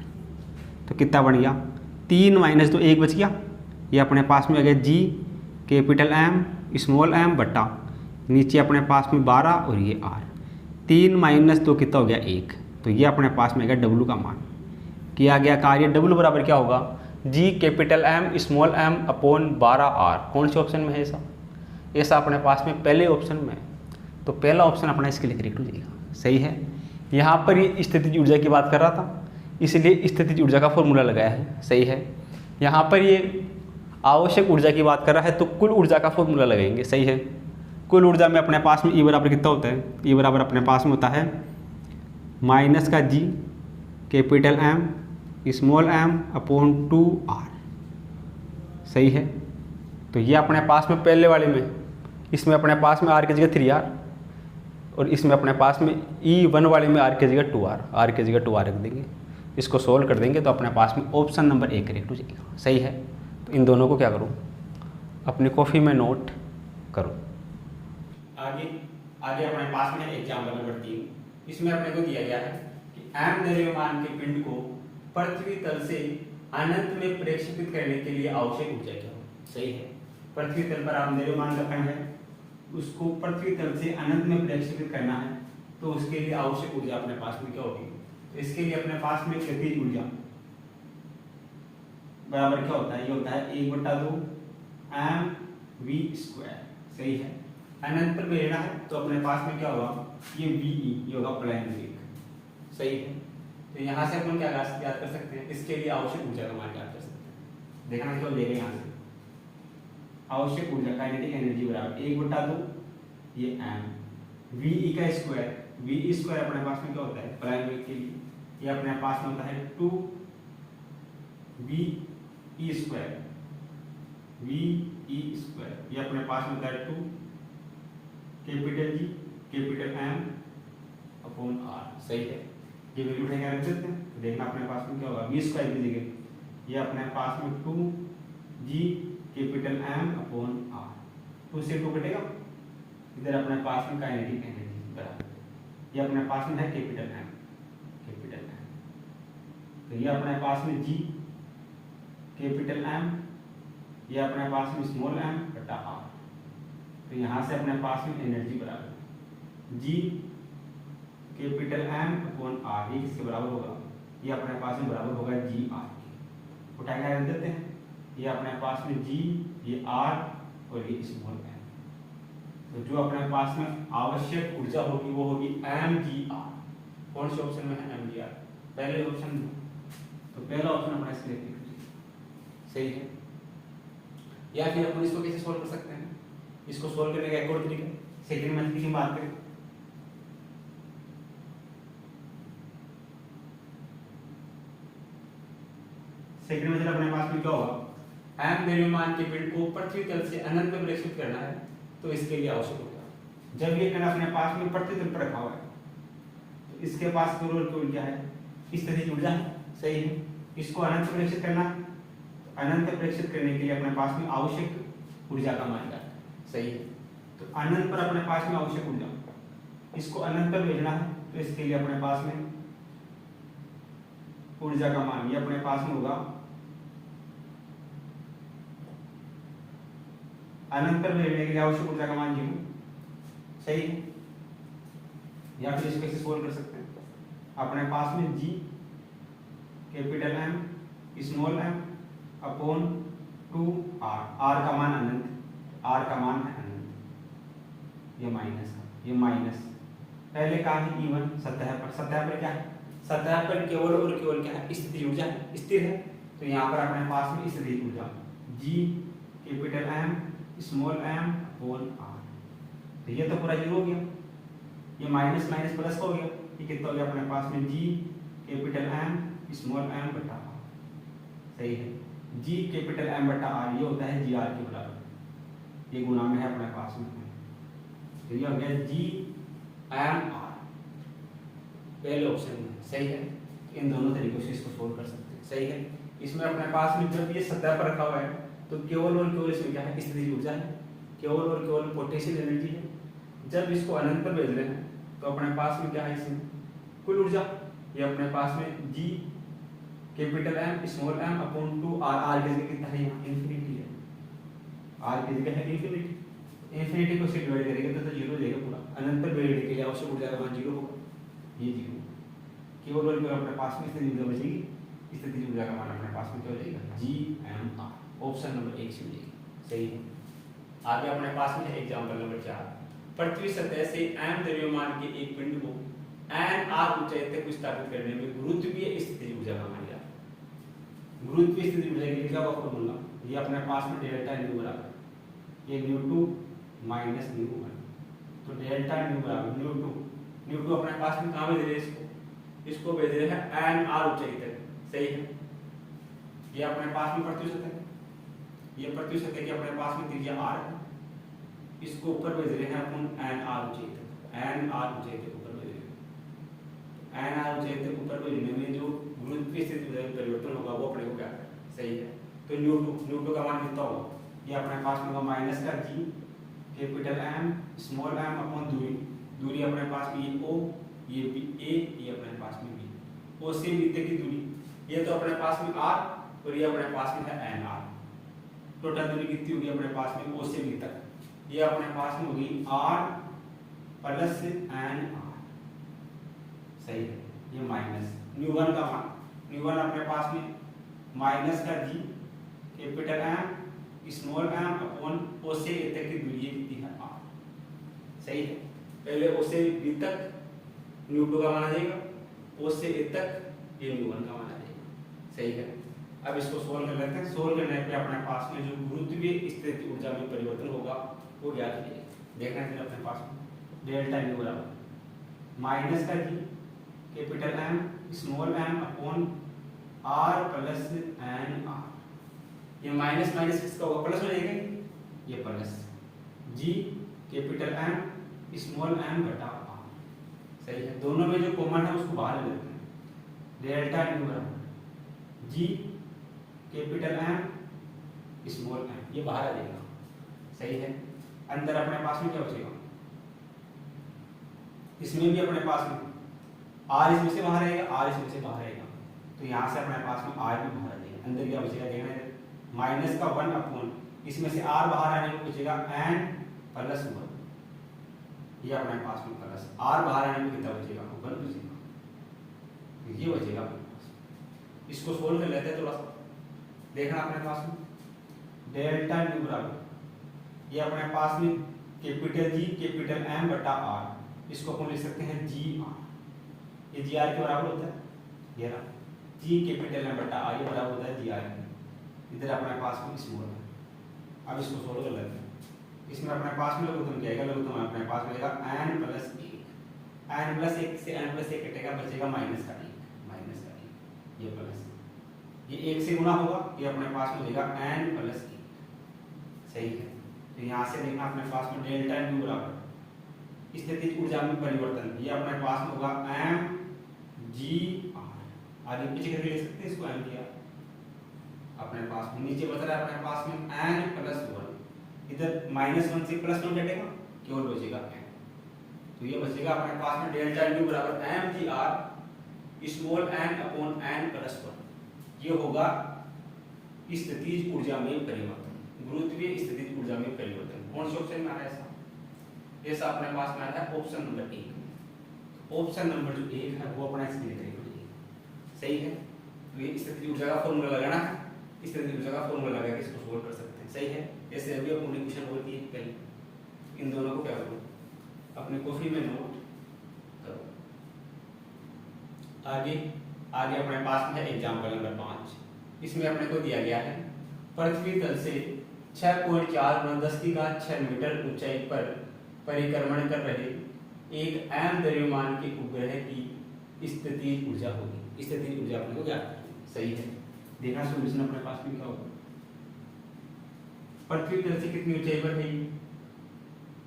तो कितना बन गया 3 माइनस 2 1 बच गया। ये अपने पास में आ गया G capital M small m बटा नीचे अपने पास में 12 और ये r, 3 माइनस 2 कितना हो गया 1, तो ये अपने पास में आ गया W का मान। किया गया कार्य W बराबर क्या होगा, G capital M small m upon 12r। कौन से ऑप्शन में है ऐसा, ऐसा अपने पास में पहले ऑप्शन में, तो पहला ऑप्शन अपना इसके लिए करेक्ट हो जाएगा। सही है, यहाँ पर ये स्थितिज ऊर्जा की बात कर रहा था, इसलिए स्थितिज ऊर्जा का फॉर्मूला लगाया है। सही है, यहाँ पर ये आवश्यक ऊर्जा की बात कर रहा है तो कुल ऊर्जा का फॉर्मूला लगाएंगे। सही है, कुल ऊर्जा में अपने पास में E बराबर कितना होता है, E बराबर अपने पास में होता है माइनस का G capital M small m upon 2r। सही है, तो ये अपने पास में पहले वाले में, इसमें अपने पास में r की जगह 3r और इसमें अपने पास में E1 वाले में r की जगह 2r, r की जगह 2r रख देंगे। इसको सोल्व कर देंगे तो अपने पास में ऑप्शन नंबर 1 करेक्ट हो जाएगा। सही है, तो इन दोनों को क्या करूँ, अपनी कॉपी में नोट करो। आगे अपने पास में एग्जाम्पल नंबर 3, इसमें अपने को दिया गया है कि m द्रव्यमान के पिंड को पृथ्वी तल से अनंत में प्रक्षेपित करने के लिए आवश्यक ऊर्जा क्या हो। सही है, पृथ्वी तल पर m द्रव्यमान का कण है, उसको पृथ्वी तल से अनंत में प्रक्षेपित करना है, तो उसके लिए आवश्यक ऊर्जा अपने पास में क्या होगी। तो इसके लिए अपने पास में गतिज ऊर्जा बराबर क्या होता है, ये होता है 1/2 mv²। सही है, अनंत पर भेजना है तो अपने पास में क्या होगा, ये VE, ये होगा प्लेन वेग। सही है, तो यहाँ से अपन क्या याद कर सकते हैं, इसके लिए आवश्यक ऊर्जा का मान याद कर सकते हैं। देखना क्यों देगा, यहाँ से आवश्यक ऊर्जा काइनेटिक एनर्जी बराबर 1/2 ये m VE का स्क्वायर, VE² अपने पास में क्या होता है प्लेन वेग के लिए, ये अपने पास में होता है 2VE², VE², ये अपने पास में होता है 2 कैपिटल G कैपिटल M सही है। ये वैल्यू उठा के रख देते हैं तो देखना अपने पास में क्या होगा, v स्क्वायर की जगह ये अपने पास में 2g capital M upon r, 2 से 2 कटेगा, इधर अपने पास में काइनेटिक एनर्जी बराबर, ये अपने पास में है कैपिटल M, तो ये अपने पास में g कैपिटल M, ये अपने पास में स्मॉल m बटा r, तो यहाँ से अपने पास में एनर्जी बराबर g capital M upon r, ये किसके बराबर होगा, ये अपने पास में बराबर होगा जी आर के, उठा के रख देते हैं, ये अपने पास में g, ये r और ये स्मॉल m, तो जो अपने पास में आवश्यक ऊर्जा होगी वो होगी mgr। कौन से ऑप्शन में है mgr, पहले ऑप्शन में, तो पहला ऑप्शन अपना इसके लिए सही है। या फिर अपन इसको कैसे सोल्व कर सकते हैं, इसको सोल्व करने का एक और तरीका, सेकंड मेथड की बात करें, सेकंड मेथड अपने पास में क्या होगा, m द्रव्यमान के पिंड को पृथ्वी तल से अनंत में प्रेषित करना है, तो इसके लिए आवश्यक होगा, जब ये पिंड अपने पास में पृथ्वी तल पर रखा हुआ है तो इसके पास केवल क्या है, स्थितिज ऊर्जा है, सही है। इसको अनंत में प्रेषित करना, तो अनंत में प्रेषित करने के लिए अपने पास में आवश्यक ऊर्जा का मान है, सही है। तो अनंत पर अपने पास में आवश्यक ऊर्जा, इसको अनंत पर भेजना है, तो इसके लिए अपने पास में ऊर्जा का मान ये अपने पास में होगा अनंत पर भेजने के लिए आवश्यक ऊर्जा का मान 0, सही है। या फिर इसको कैसे सोल्व कर सकते हैं, अपने पास में g capital M small m upon 2r, r का मान अनंत, r का मान है अनंत, ये माइनस का, ये माइनस पहले का है E1 सतह पर, सतह पर क्या है, सतह पर केवल और केवल क्या है, स्थितिज ऊर्जा है, स्थिर है, तो यहाँ पर अपने पास में स्थितिज ऊर्जा g capital M small m upon r, तो ये तो पूरा 0 हो गया, ये माइनस माइनस प्लस हो गया, ये कितना हो गया अपने पास में g capital M small m बटा r, सही है। g कैपिटल M बटा r ये होता है gr के बराबर, ये गुणा में है अपने पास में, तो ये हो गया g m r, पहले ऑप्शन में, सही है। इन दोनों तरीकों से इसको सोल्व कर सकते हैं, सही है। इसमें अपने पास में जब ये सतह पर रखा हुआ है तो केवल और केवल इसमें क्या है, स्थितिज ऊर्जा है, केवल और केवल पोटेंशियल एनर्जी है। जब इसको अनंत पर भेज रहे हैं तो अपने पास में क्या है, इसमें कुल ऊर्जा, ये अपने पास में g capital M small m upon 2r, r की जगह कितना है, इंफिनिटी है, r की जगह है इंफिनिटी, इंफिनिटी को से डिवाइड करेंगे तो 0 हो जाएगा पूरा, अनंत पर भेजने के लिए आवश्यक ऊर्जा का मान 0 होगा, ये 0, केवल और केवल अपने पास में स्थितिज ऊर्जा बचेगी, स्थितिज ऊर्जा का मान अपने पास में क्या हो जाएगा, gmr, ऑप्शन नंबर 1 से मिलेगी, सही है। आगे अपने पास में है एग्जांपल नंबर 4, पृथ्वी सतह से m द्रव्यमान के एक पिंड को n r ऊंचाई तक विस्थापित करने में गुरुत्वीय स्थितिज ऊर्जा का मान लिया। गुरुत्वीय स्थितिज ऊर्जा के लिए क्या फॉर्मूला, ये अपने पास में डेल्टा न्यू बराबर ये न्यू2 माइनस न्यू1, तो डेल्टा न्यू बराबर न्यू2 अपने पास में कहां भेज रहे हैं, इसको भेज रहे हैं n r ऊंचाई तक, सही है। ये अपने पास में पृथ्वी सतह, ये पृथ्वी सतह की अपने पास में त्रिज्या r है, इसको ऊपर भेज रहे हैं अपन n r ऊंचाई तक, n r ऊंचाई तक ऊपर भेज रहे हैं, n r ऊंचाई तक ऊपर भेजने में जो गुरुत्वीय स्थिति में परिवर्तन होगा वो अपने को क्या है, सही है। तो न्यू2 का मान कितना होगा, ये अपने पास में होगा माइनस का g capital M small m upon दूरी अपने पास में ये o, ये b a, ये अपने पास में b, o से b तक की दूरी, ये तो अपने पास में r और ये अपने पास में है n r, टोटल दूरी कितनी होगी अपने पास में o से b तक, ये अपने पास में होगी r प्लस n r, सही है। ये माइनस न्यू1 का मान, न्यू1 अपने पास में माइनस का g capital M small m upon o से a तक की दूरी कितनी है r, सही है। पहले o से b तक न्यू2 का मान आ जाएगा, o से a तक ये न्यू1 का मान आ जाएगा, सही है। अब इसको सोल्व कर लेते हैं, सोल्व करने पे अपने पास में जो गुरुत्वीय स्थिति ऊर्जा में परिवर्तन होगा वो ज्ञात कीजिए। देखना है अपने पास में डेल्टा न्यू बराबर माइनस का g capital M small m upon r plus n r, ये माइनस माइनस किसका होगा, प्लस हो जाएगा, ये plus g capital M small m बटा r, सही है। दोनों में जो कॉमन है उसको बाहर ले लेते हैं। डेल्टा न्यू बराबर G capital M small M, ये बाहर आ जाएगा। सही है। अंदर अपने पास में क्या बचेगा, इसमें भी अपने पास में आर इसमें से बाहर आएगा, आर इसमें से बाहर आएगा, तो यहाँ से अपने पास में आर भी बाहर आ जाएगा। अंदर क्या बचेगा देखना है, माइनस का 1 अपॉन इसमें से आर बाहर आने में बचेगा एन प्लस 1, ये अपने पास में प्लस आर बाहर आने में कितना बचेगा 1 बचेगा, ये बचेगा अपने पास। इसको सोल्व कर लेते हैं थोड़ा सा, देखना अपने पास में डेल्टा न्यू बराबर ये अपने पास में कैपिटल जी कैपिटल एम बटा आर, इसको अपन लिख सकते हैं जी आर, ये जी आर के बराबर होता है, ये रहा जी कैपिटल एम बटा आर, ये बराबर होता है जी आर के। इधर अपने पास में स्मॉल है। अब इसको सोल्व कर लेते हैं। इसमें अपने पास में लघुत्तम क्या आएगा, लघुत्तम अपने पास मिलेगा n प्लस 1, n प्लस 1 से n प्लस 1 कटेगा, बचेगा माइनस का 1, ये प्लस, ये 1 से गुना होगा, ये अपने पास में मिलेगा n प्लस 1। सही है। तो यहाँ से देखना अपने पास में डेल्टा न्यू बराबर स्थितिज ऊर्जा में परिवर्तन, ये अपने पास में होगा m g r, आगे पीछे करके ले सकते हैं इसको m g r, अपने पास में नीचे बच रहा है अपने पास में n प्लस 1, इधर -1 से +1 कटेगा, केवल बचेगा n, तो ये बचेगा अपने पास में डेल्टा न्यू बराबर m g r small n upon n plus 1, ये होगा स्थितिज ऊर्जा में परिवर्तन, गुरुत्वीय स्थितिज ऊर्जा में परिवर्तन। कौन से ऑप्शन में आ रहा है ऐसा, ऐसा अपने पास में आ रहा है ऑप्शन नंबर 1। ऑप्शन नंबर जो 1 है वो अपना स्क्रीन करेंगे। सही है। तो ये स्थितिज ऊर्जा का फॉर्मूला लगाना है, स्थितिज ऊर्जा का फॉर्मूला लगा के इसको सोल्व कर सकते हैं। सही है। ऐसे अभी अपने क्वेश्चन होती है कहीं, इन दोनों को क्या करो, अपने कॉपी में नोट करो। आगे आगे अपने पास में है एग्जाम्पल नंबर 5, इसमें अपने को दिया गया है पृथ्वी तल से 6.4×10⁶ मीटर ऊंचाई पर परिक्रमण कर रहे एक एम द्रव्यमान के उपग्रह की स्थितिज ऊर्जा होगी। स्थितिज ऊर्जा अपने को ज्ञात करनी है। सही है। देखना सॉल्यूशन अपने पास में क्या होगा, पृथ्वी तल से कितनी ऊंचाई पर है,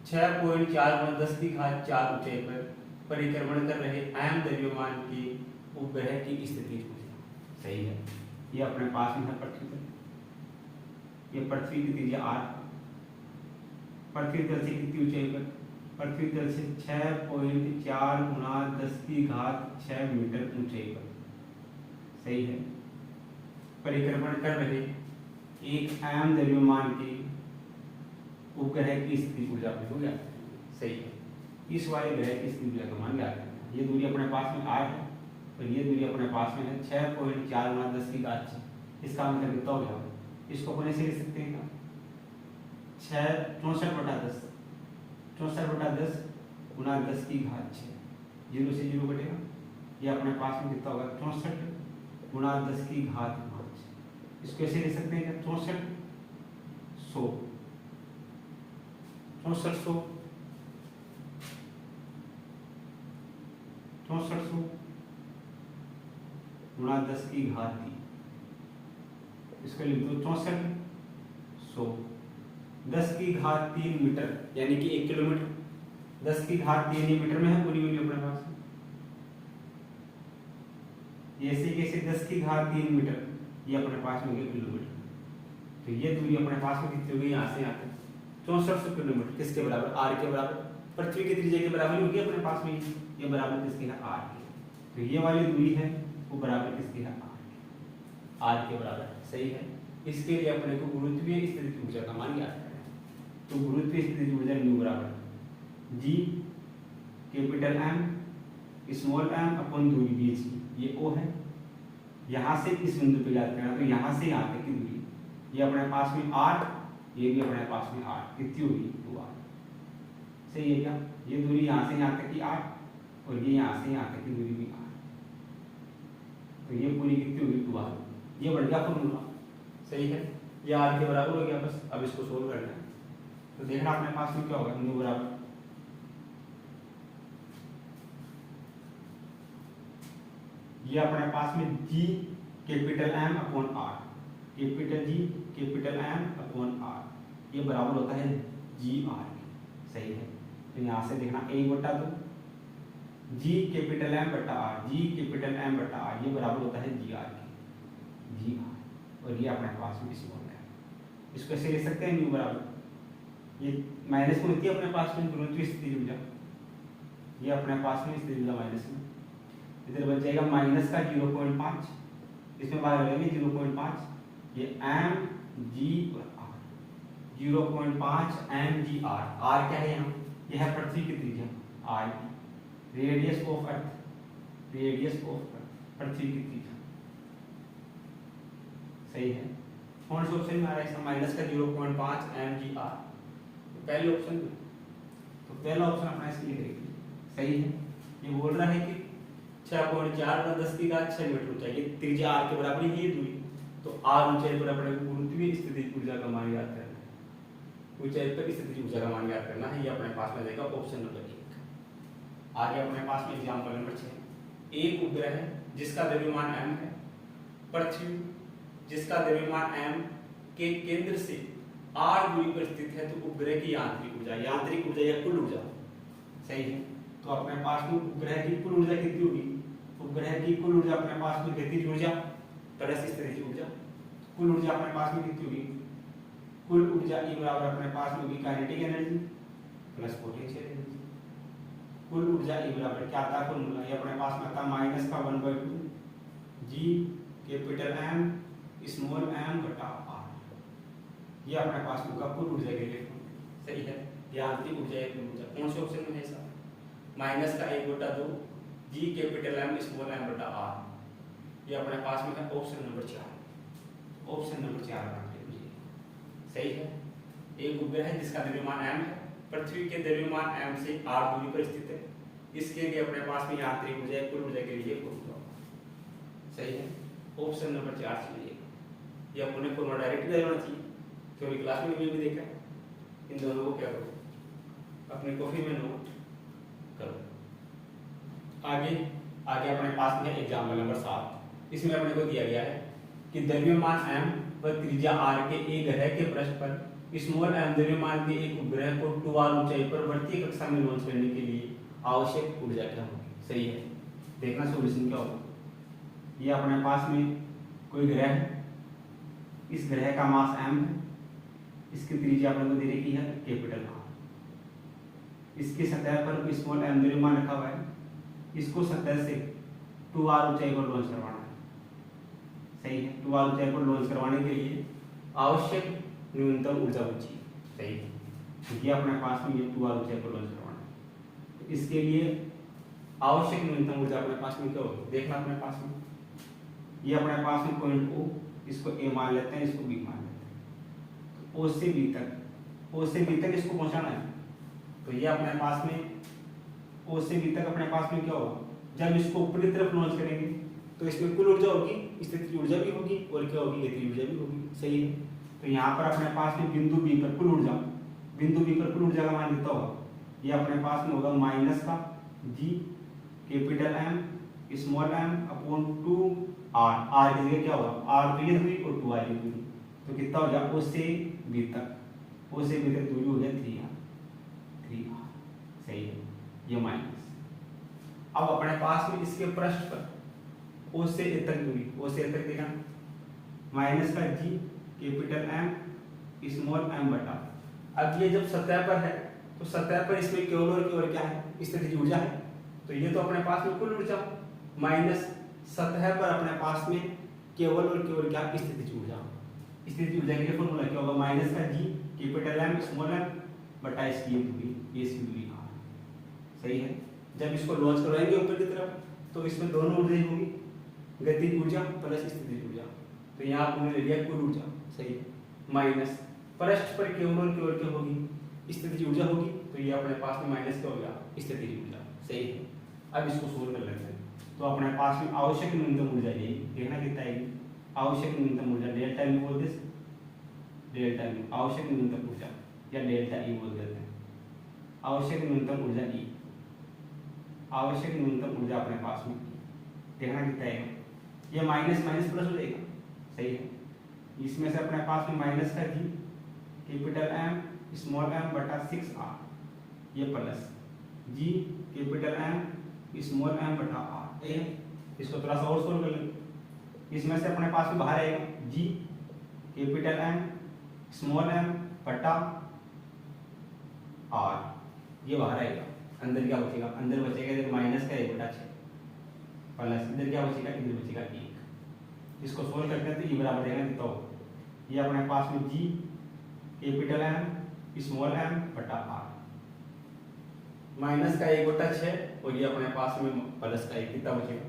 6.4×10⁴ ऊंचाई पर परिक्रमण कर रहे एम द्रव्यमान के उपग्रह की स्थितिज ऊर्जा। सही है। ये अपने पास में है पृथ्वी तल, ये पृथ्वी की त्रिज्या r, पृथ्वी तल से कितनी ऊंचाई पर, पृथ्वी तल से 6.4×10⁶ मीटर ऊंचाई पर। सही है। परिक्रमण कर रहे एक एम द्रव्यमान के उपग्रह की स्थितिज ऊर्जा अपने को ज्ञात करनी है। सही है। इस वाले ग्रह की स्थितिज ऊर्जा का मान ज्ञात करना है। ये दूरी अपने पास में r है और ये दूरी अपने पास में है 6.4×10⁶, इसका मतलब कितना हो गया, इसको अपन ऐसे लिख सकते हैं, 64/10, 64/10 गुना 10⁻6, 0 से 0 कटेगा, ये अपने पास में कितना होगा 64 गुना 10⁻5, इसको ऐसे लिख सकते हैं 6400 गुना 10⁻3, इसको लिख दो 6400, 10⁻3 मीटर यानी कि 1 किलोमीटर, 10⁻3 मीटर में है पूरी वैल्यू अपने पास। ऐसे कैसे 10⁻3 मीटर, ये अपने पास में हो गया किलोमीटर, तो ये दूरी अपने पास में कितनी होगी, यहाँ से यहाँ तक 6400 किलोमीटर, किसके बराबर, r के बराबर, पृथ्वी की त्रिज्या के बराबर होगी अपने पास में, ये बराबर किसके है, r के। तो ये वाली दूरी है वो बराबर किसकी है, r के बराबर है। सही है। इसके लिए अपने को गुरुत्वीय स्थितिज ऊर्जा का मान ज्ञात करना है। तो गुरुत्वीय स्थितिज ऊर्जा न्यू बराबर G capital M small M upon दूरी बीच की, ये ओ है, यहाँ से इस बिंदु पे ज्ञात करना, तो यहाँ से यहाँ तक की दूरी, ये अपने पास में 8, ये भी अपने पास में 8, कितनी होगी 2r। सही है क्या, ये दूरी यहाँ से यहाँ तक की 8 और ये यहाँ से यहाँ तक की दूरी भी 8, तो ये पूरी कितनी होगी 2r, ये बढ़ गया फॉर्मूला। सही है। ये r के बराबर हो गया बस। अब इसको सोल्व करना है, तो देखना अपने पास में क्या होगा, न्यू बराबर ये अपने पास में G capital M upon R, capital G capital M upon R, ये बराबर होता है जी आर के। सही है। तो यहाँ से देखना 1/2 जी कैपिटल एम बटा आर, जी कैपिटल एम बटा आर, ये बराबर होता है जी आर के, जी आर, और ये अपने पास में स्मॉल है। इसको ऐसे ले सकते हैं न्यू बराबर, ये माइनस में होती है अपने पास में गुरुत्वीय स्थिति ऊर्जा, ये अपने पास में स्थिति ऊर्जा माइनस में, इधर बच जाएगा माइनस का 0.5, इसमें बाहर लगेंगे 0.5, ये एम जी और R, 0.5 M G R, R क्या है यहाँ, यह है पृथ्वी की त्रिज्या R, radius of earth, radius of earth पृथ्वी की त्रिज्या, सही है। कौन से ऑप्शन में आ रहा है इसका, माइनस का 0.5 एम जी आर, तो पहले ऑप्शन में, तो पहला ऑप्शन अपना इसके लिए करेंगे, सही है। ये बोल रहा है कि 6.4 × 10⁶ मीटर ऊंचाई, ये त्रिज्या आर के बराबर है ये दूरी, तो आर ऊंचाई पर अपने गुरुत्वीय स्थिति ऊर्जा का मान ज्ञात करना है, ऊंचाई पर स्थिति ऊर्जा का मान ज्ञात करना है, ये अपने पास में जाएगा ऑप्शन नंबर 1। आगे अपने पास में एग्जांपल नंबर 6, एक उपग्रह है जिसका द्रव्यमान m है, पृथ्वी जिसका द्रव्यमान m के केंद्र से r दूरी पर स्थित है, तो उपग्रह की यांत्रिक ऊर्जा या कुल ऊर्जा, सही है। तो अपने पास में उपग्रह की कुल ऊर्जा कितनी होगी, उपग्रह की कुल ऊर्जा अपने पास में गतिज ऊर्जा प्लस स्थितिज ऊर्जा, कुल ऊर्जा अपने पास में कितनी होगी, कुल ऊर्जा E बराबर अपने पास में होगी kinetic energy plus potential energy, कुल ऊर्जा E बराबर क्या आता है फॉर्मूला, ये अपने पास में आता है माइनस का 1/2 G capital M small M बटा आर, ये अपने पास में होगा कुल ऊर्जा के लिए, सही है। यांत्रिक ऊर्जा या कुल ऊर्जा कौन से ऑप्शन में है इसका, माइनस का 1/2 G capital M small M बटा आर, ये अपने पास में है ऑप्शन नंबर 4, ऑप्शन नंबर 4 सही है। एक उपग्रह है जिसका द्रव्यमान m है, पृथ्वी के द्रव्यमान m से r दूरी पर स्थित है, इसके लिए अपने पास में यांत्रिक ऊर्जा कुल ऊर्जा के लिए फॉर्मूला, सही है। ऑप्शन नंबर 4 चाहिए, ये अपने फॉर्मूला डायरेक्ट दे देना चाहिए, थ्योरी क्लास में भी देखा है। इन दोनों को क्या करो, अपनी कॉपी में नोट करो। आगे आगे अपने पास में एग्जाम्पल नंबर 7, इसमें अपने को दिया गया है कि द्रव्यमान m व त्रिज्या r के एक ग्रह के पृष्ठ पर स्मॉल m द्रव्यमान के एक उपग्रह को 2r ऊंचाई पर वर्तीय कक्षा में लॉन्च करने के लिए आवश्यक ऊर्जा क्या होगी, सही है। देखना सॉल्यूशन क्या होगा, ये अपने पास में कोई ग्रह है, इस ग्रह का मास m है, इसकी त्रिज्या अपने को दे रखी है कैपिटल r, इसकी सतह पर स्मॉल m द्रव्यमान रखा हुआ है, इसको सतह से 2r ऊंचाई पर लॉन्च करवाना है, सही है। 2r ऊंचाई पर लॉन्च करवाने के लिए आवश्यक न्यूनतम ऊर्जा बची, सही है। ये अपने पास में ये 2r ऊंचाई पर लॉन्च करवाना है, तो इसके लिए आवश्यक न्यूनतम ऊर्जा अपने पास में क्या होगी, देखना अपने पास में, ये अपने पास में पॉइंट O, इसको A मान लेते हैं, इसको B मान लेते हैं, तो O से B तक, O से B तक इसको पहुंचाना है, तो ये अपने पास में O से B तक अपने पास में क्या होगा, जब इसको ऊपरी तरफ लॉन्च करेंगे तो इसमें कुल ऊर्जा होगी, स्थितिज ऊर्जा भी होगी और क्या होगी, गतिज ऊर्जा भी होगी, सही है। तो यहाँ पर अपने पास में बिंदु B पर कुल ऊर्जा, बिंदु B पर कुल ऊर्जा का मान कितना होगा, ये अपने पास में होगा माइनस का G capital M small m upon 2r, r की जगह क्या होगा, r तो ये दूरी और 2r की दूरी, तो कितना हो जाएगा, O से B तक, O से B तक दूरी हो गया 3r, सही है, ये माइनस। अब अपने पास में इसके पृष्ठ पर O से A तक दूरी, O से A तक देखा माइनस का G capital M small m बटा, अब ये जब सतह पर है तो सतह पर इसमें केवल और केवल क्या है, स्थितिज ऊर्जा है, तो ये तो अपने पास में कुल ऊर्जा माइनस सतह पर अपने पास में केवल और केवल क्या, स्थितिज ऊर्जा। स्थितिज ऊर्जा के लिए फॉर्मूला क्या होगा, माइनस का G capital M small m बटा इसकी दूरी, ये इसकी दूरी r, सही है। जब इसको लॉन्च करवाएंगे ऊपर की तरफ तो इसमें दोनों ऊर्जा होगी, गतिज ऊर्जा प्लस स्थितिज ऊर्जा, तो यहाँ आपने ले लिया कुल ऊर्जा, सही है, माइनस पृष्ठ पर केवल और केवल क्या होगी, स्थितिज ऊर्जा होगी, तो ये अपने पास में माइनस क्या हो गया, स्थितिज ऊर्जा, सही है। अब इसको सोल्व कर लेते हैं, तो अपने पास में आवश्यक न्यूनतम ऊर्जा ये देखना कितना आएगी, आवश्यक न्यूनतम ऊर्जा डेल्टा मी बोल दे, डेल्टा मी आवश्यक न्यूनतम ऊर्जा या डेल्टा ई बोल देते हैं, आवश्यक न्यूनतम ऊर्जा ई, आवश्यक न्यूनतम ऊर्जा अपने पास में देखना कितना आएगा, ये माइनस माइनस प्लस हो जाएगा, सही है। इसमें से अपने पास में माइनस का G capital M small m बटा 6r, ये plus G capital M small m बटा r, ये है। इसको थोड़ा सा और सोल्व कर लेंगे। इसमें से अपने पास में बाहर आएगा g capital M small m बटा r, ये बाहर आएगा। अंदर क्या बचेगा, अंदर बचेगा इधर माइनस का 1/6 प्लस इधर क्या बचेगा, इधर बचेगा 1। इसको सोल्व करते हैं तो ये बराबर देगा तो ये अपने पास में g capital M small m बटा r, माइनस का 1/6 और ये अपने पास में प्लस का 1, कितना बचेगा।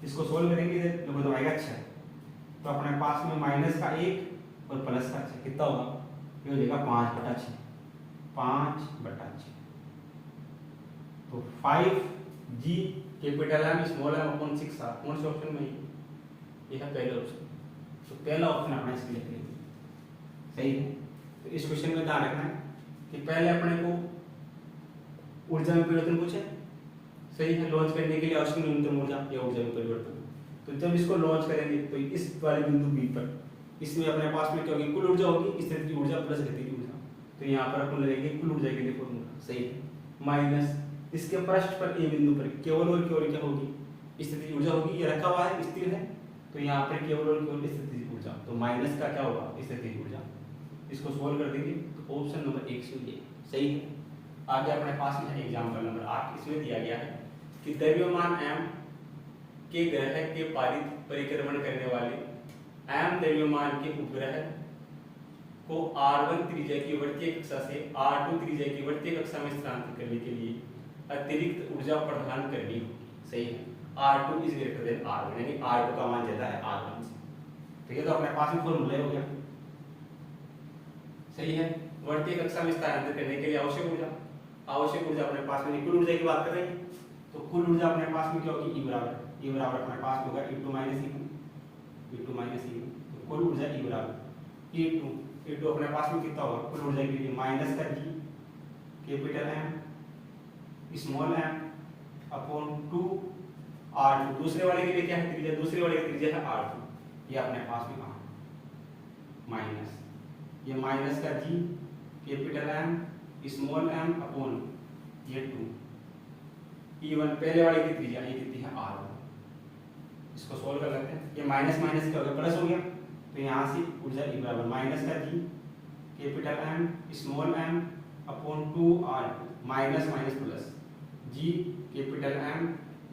इसको सोल्व करेंगे इधर जो बदलाएगा 6, तो अपने पास में माइनस का 1 और प्लस का 6 कितना होगा, ये हो जाएगा 5/6, 5/6। तो 5g capital M small m upon 6 r, कौन से ऑप्शन में ये है, पहले ऑप्शन। तो पहला ऑप्शन अपना इसके लिए लिख लेंगे, सही है। तो इस क्वेश्चन में ध्यान रखना है कि पहले अपने को ऊर्जा में परिवर्तन पूछे, सही है। लॉन्च करने के लिए आवश्यक न्यूनतम ऊर्जा या ऊर्जा में परिवर्तन, तो जब इसको लॉन्च करेंगे तो इस वाले बिंदु बी पर इसमें अपने पास में क्या होगी, कुल ऊर्जा होगी, स्थिति की ऊर्जा प्लस गतिज ऊर्जा। तो यहाँ पर अपन लेंगे कुल ऊर्जा के लिए फॉर्मूला, सही है, माइनस इसके पृष्ठ पर ए बिंदु पर केवल और केवल क्या होगी, स्थिति ऊर्जा होगी। ये रखा हुआ है, स्थिर है, तो यहाँ पर केवल और केवल स्थिति ऊर्जा, तो माइनस का क्या होगा, स्थिति ऊर्जा। इसको सोल्व कर देंगे तो ऑप्शन नंबर 1 से ये सही है। आगे अपने पास में है एग्जांपल नंबर 8, इसमें दिया गया है कि द्रव्यमान m के ग्रह के पारित परिक्रमण करने वाले m द्रव्यमान के उपग्रह को r1 त्रिज्या की वर्तीय कक्षा से r2 त्रिज्या की वर्तीय कक्षा में स्थानांतरित करने के लिए अतिरिक्त ऊर्जा प्रदान करनी होगी, सही है। r2 is greater than r1, यानी r2 का मान ज्यादा है r1 से। तो ये तो अपने पास में फॉर्मूला हो गया, सही है। वर्तीय कक्षा में स्थानांतरित करने के लिए आवश्यक ऊर्जा अपने पास में कुल ऊर्जा की बात कर रहे हैं, तो कुल ऊर्जा अपने पास में क्या होगी, E बराबर अपने पास होगा E2 माइनस E1, तो कुल ऊर्जा E बराबर E2 अपने पास में कितना होगा, कुल ऊर्जा के लिए माइनस का G capital M small m upon 2 r2। दूसरे वाले के लिए क्या है त्रिज्या, दूसरे वाले की त्रिज्या है r2, ये अपने पास में कहाँ माइनस, ये माइनस का G capital M small m upon ये 2 E1 पहले वाले की त्रिज्या ये कितनी है r1। इसको सोल्व कर लेते हैं। ये माइनस माइनस क्या हो गया, प्लस हो गया, तो यहाँ से ऊर्जा E बराबर माइनस का G capital M small m upon 2 r2, minus minus plus G capital M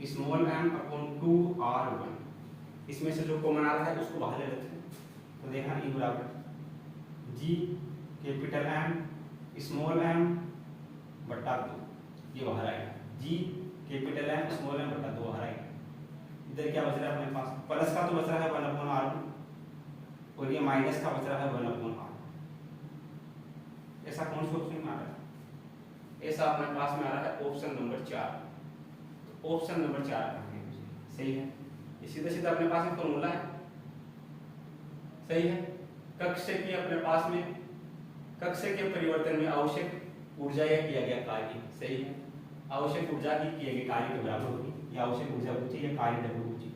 small m upon 2 r1। इसमें से जो कॉमन आ रहा है उसको बाहर ले लेते हैं, तो देखा E बराबर G capital M small m बटा 2, ये बाहर आएगा। G capital M small m बटा 2 बाहर आएगा। इधर क्या बच रहा है अपने पास, प्लस का तो बच रहा है 1/r2 और ये माइनस का बच रहा है 1/r। ऐसा कौन सा ऑप्शन में आ रहा है, ऐसा अपने पास में आ रहा है ऑप्शन नंबर 4। तो ऑप्शन नंबर 4 सही है। सीधा सीधा अपने पास में फॉर्मूला है, सही है। कक्ष की अपने पास में कक्ष के परिवर्तन में आवश्यक ऊर्जा या किया गया कार्य, सही है। आवश्यक ऊर्जा की किए गए कार्य के बराबर होगी, या आवश्यक ऊर्जा ऊंची या कार्य डब्ल्यू ऊंची,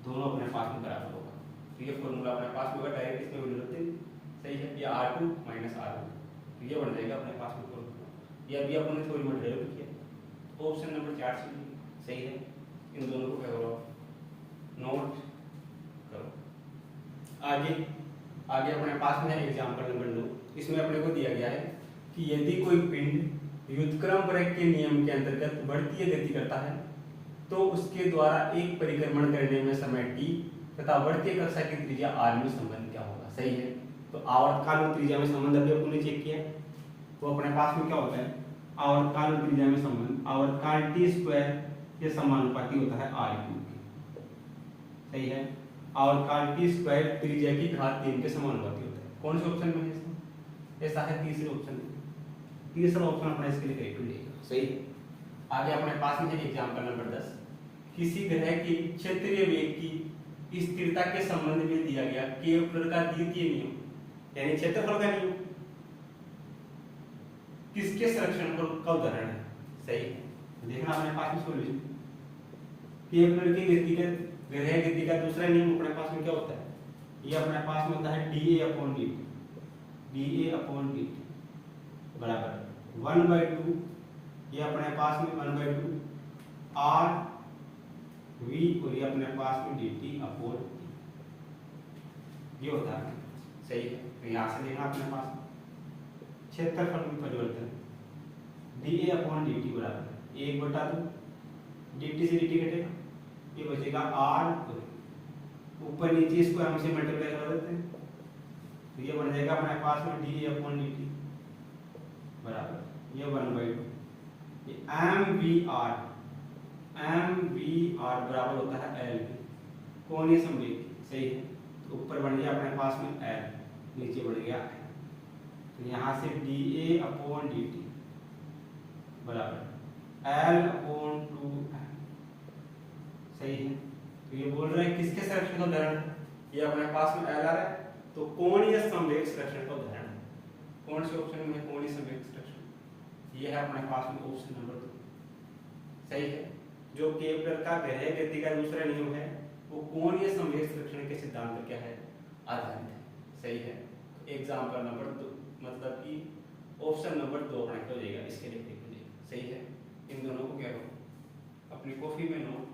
दोनों अपने पास में बराबर होगा। तो ये फॉर्मूला अपने पास में होगा, डायरेक्ट इसमें वैल्यू रखते हैं, सही है। या r2 माइनस r1, तो ये बन जाएगा अपने पास में फॉर्मूला। ये अभी अपन ने थोड़ी बहुत डेवलप किया, तो ऑप्शन नंबर 4 सही है। इन दोनों को क्या करो, नोट करो। आगे अपने पास में है एग्जांपल नंबर 2। इसमें अपने को दिया गया है कि यदि कोई पिंड व्युत्क्रम वक्र के नियम के अंतर्गत बढ़ती गति करता है तो उसके द्वारा एक परिक्रमण करने में समय t तथा बढ़ती कक्षा की त्रिज्या r में संबंध क्या होगा, सही है। तो आवर्तकाल और त्रिज्या में संबंध अभी अपन ने चेक किया, तो अपने पास में क्या होता है, आवर्तकाल और त्रिज्या में संबंध, आवर्तकाल t² के समानुपाती होता है r3 के, सही है। आवर्तकाल t² त्रिज्या की घात 3 के समानुपाती होता है। कौन से ऑप्शन में है इसमें, ऐसा है तीसरे ऑप्शन में। तीसरा ऑप्शन अपना इसके लिए करेक्ट हो जाएगा, सही है। आगे अपने पास में है एग्जांपल नंबर 10। किसी ग्रह के क्षेत्रीय वेग की स्थिरता के संबंध में दिया गया केपलर का द्वितीय नियम, यानी क्षेत्रफल का नियम, किसके संरक्षण का उदाहरण है, सही है। देखना अपने पास में सॉल्यूशन। केपलर की व्यक्तिगत ग्रह गति का दूसरा नियम अपने पास में क्या होता है, ये अपने पास में होता है dA/dt बराबर 1/2, ये अपने पास में 1/2 r वी और ये अपने पास में डी टी अपॉन टी, ये होता है। सही है, तो यहाँ से देखना अपने पास क्षेत्रफल में परिवर्तन D A upon D T बराबर 1/2, डी टी से डी टी कटेगा, ये बचेगा आर, ऊपर नीचे इसको हम से मल्टीप्लाई कर देते हैं, तो ये बन जाएगा अपने पास में D A upon D T बराबर ये 1/2, ये एम वी आर बराबर होता है एल, कोणीय संवेग। सही है, तो ऊपर बन गया अपने पास में एल, नीचे बढ़ गया एल, तो यहाँ से D A upon D T बराबर एल अपॉन 2m। सही है, तो ये बोल रहे हैं किसके संरक्षण का उदाहरण है, ये अपने पास में एल आ रहा है, तो कोणीय संवेग संरक्षण का उदाहरण है। कौन से ऑप्शन में कोणीय संवेग संरक्षण, ये है अपने पास में ऑप्शन नंबर 2। सही है, जो केपलर का ग्रह गति का दूसरा नियम है वो कोणीय संवेग संरक्षण के सिद्धांत पर क्या है, आधारित है। सही है, एग्जाम्पल नंबर 2 मतलब कि ऑप्शन नंबर 2 अपना हो जाएगा, इसके लिए सही है। इन दोनों को क्या करो अपनी कॉपी में नोट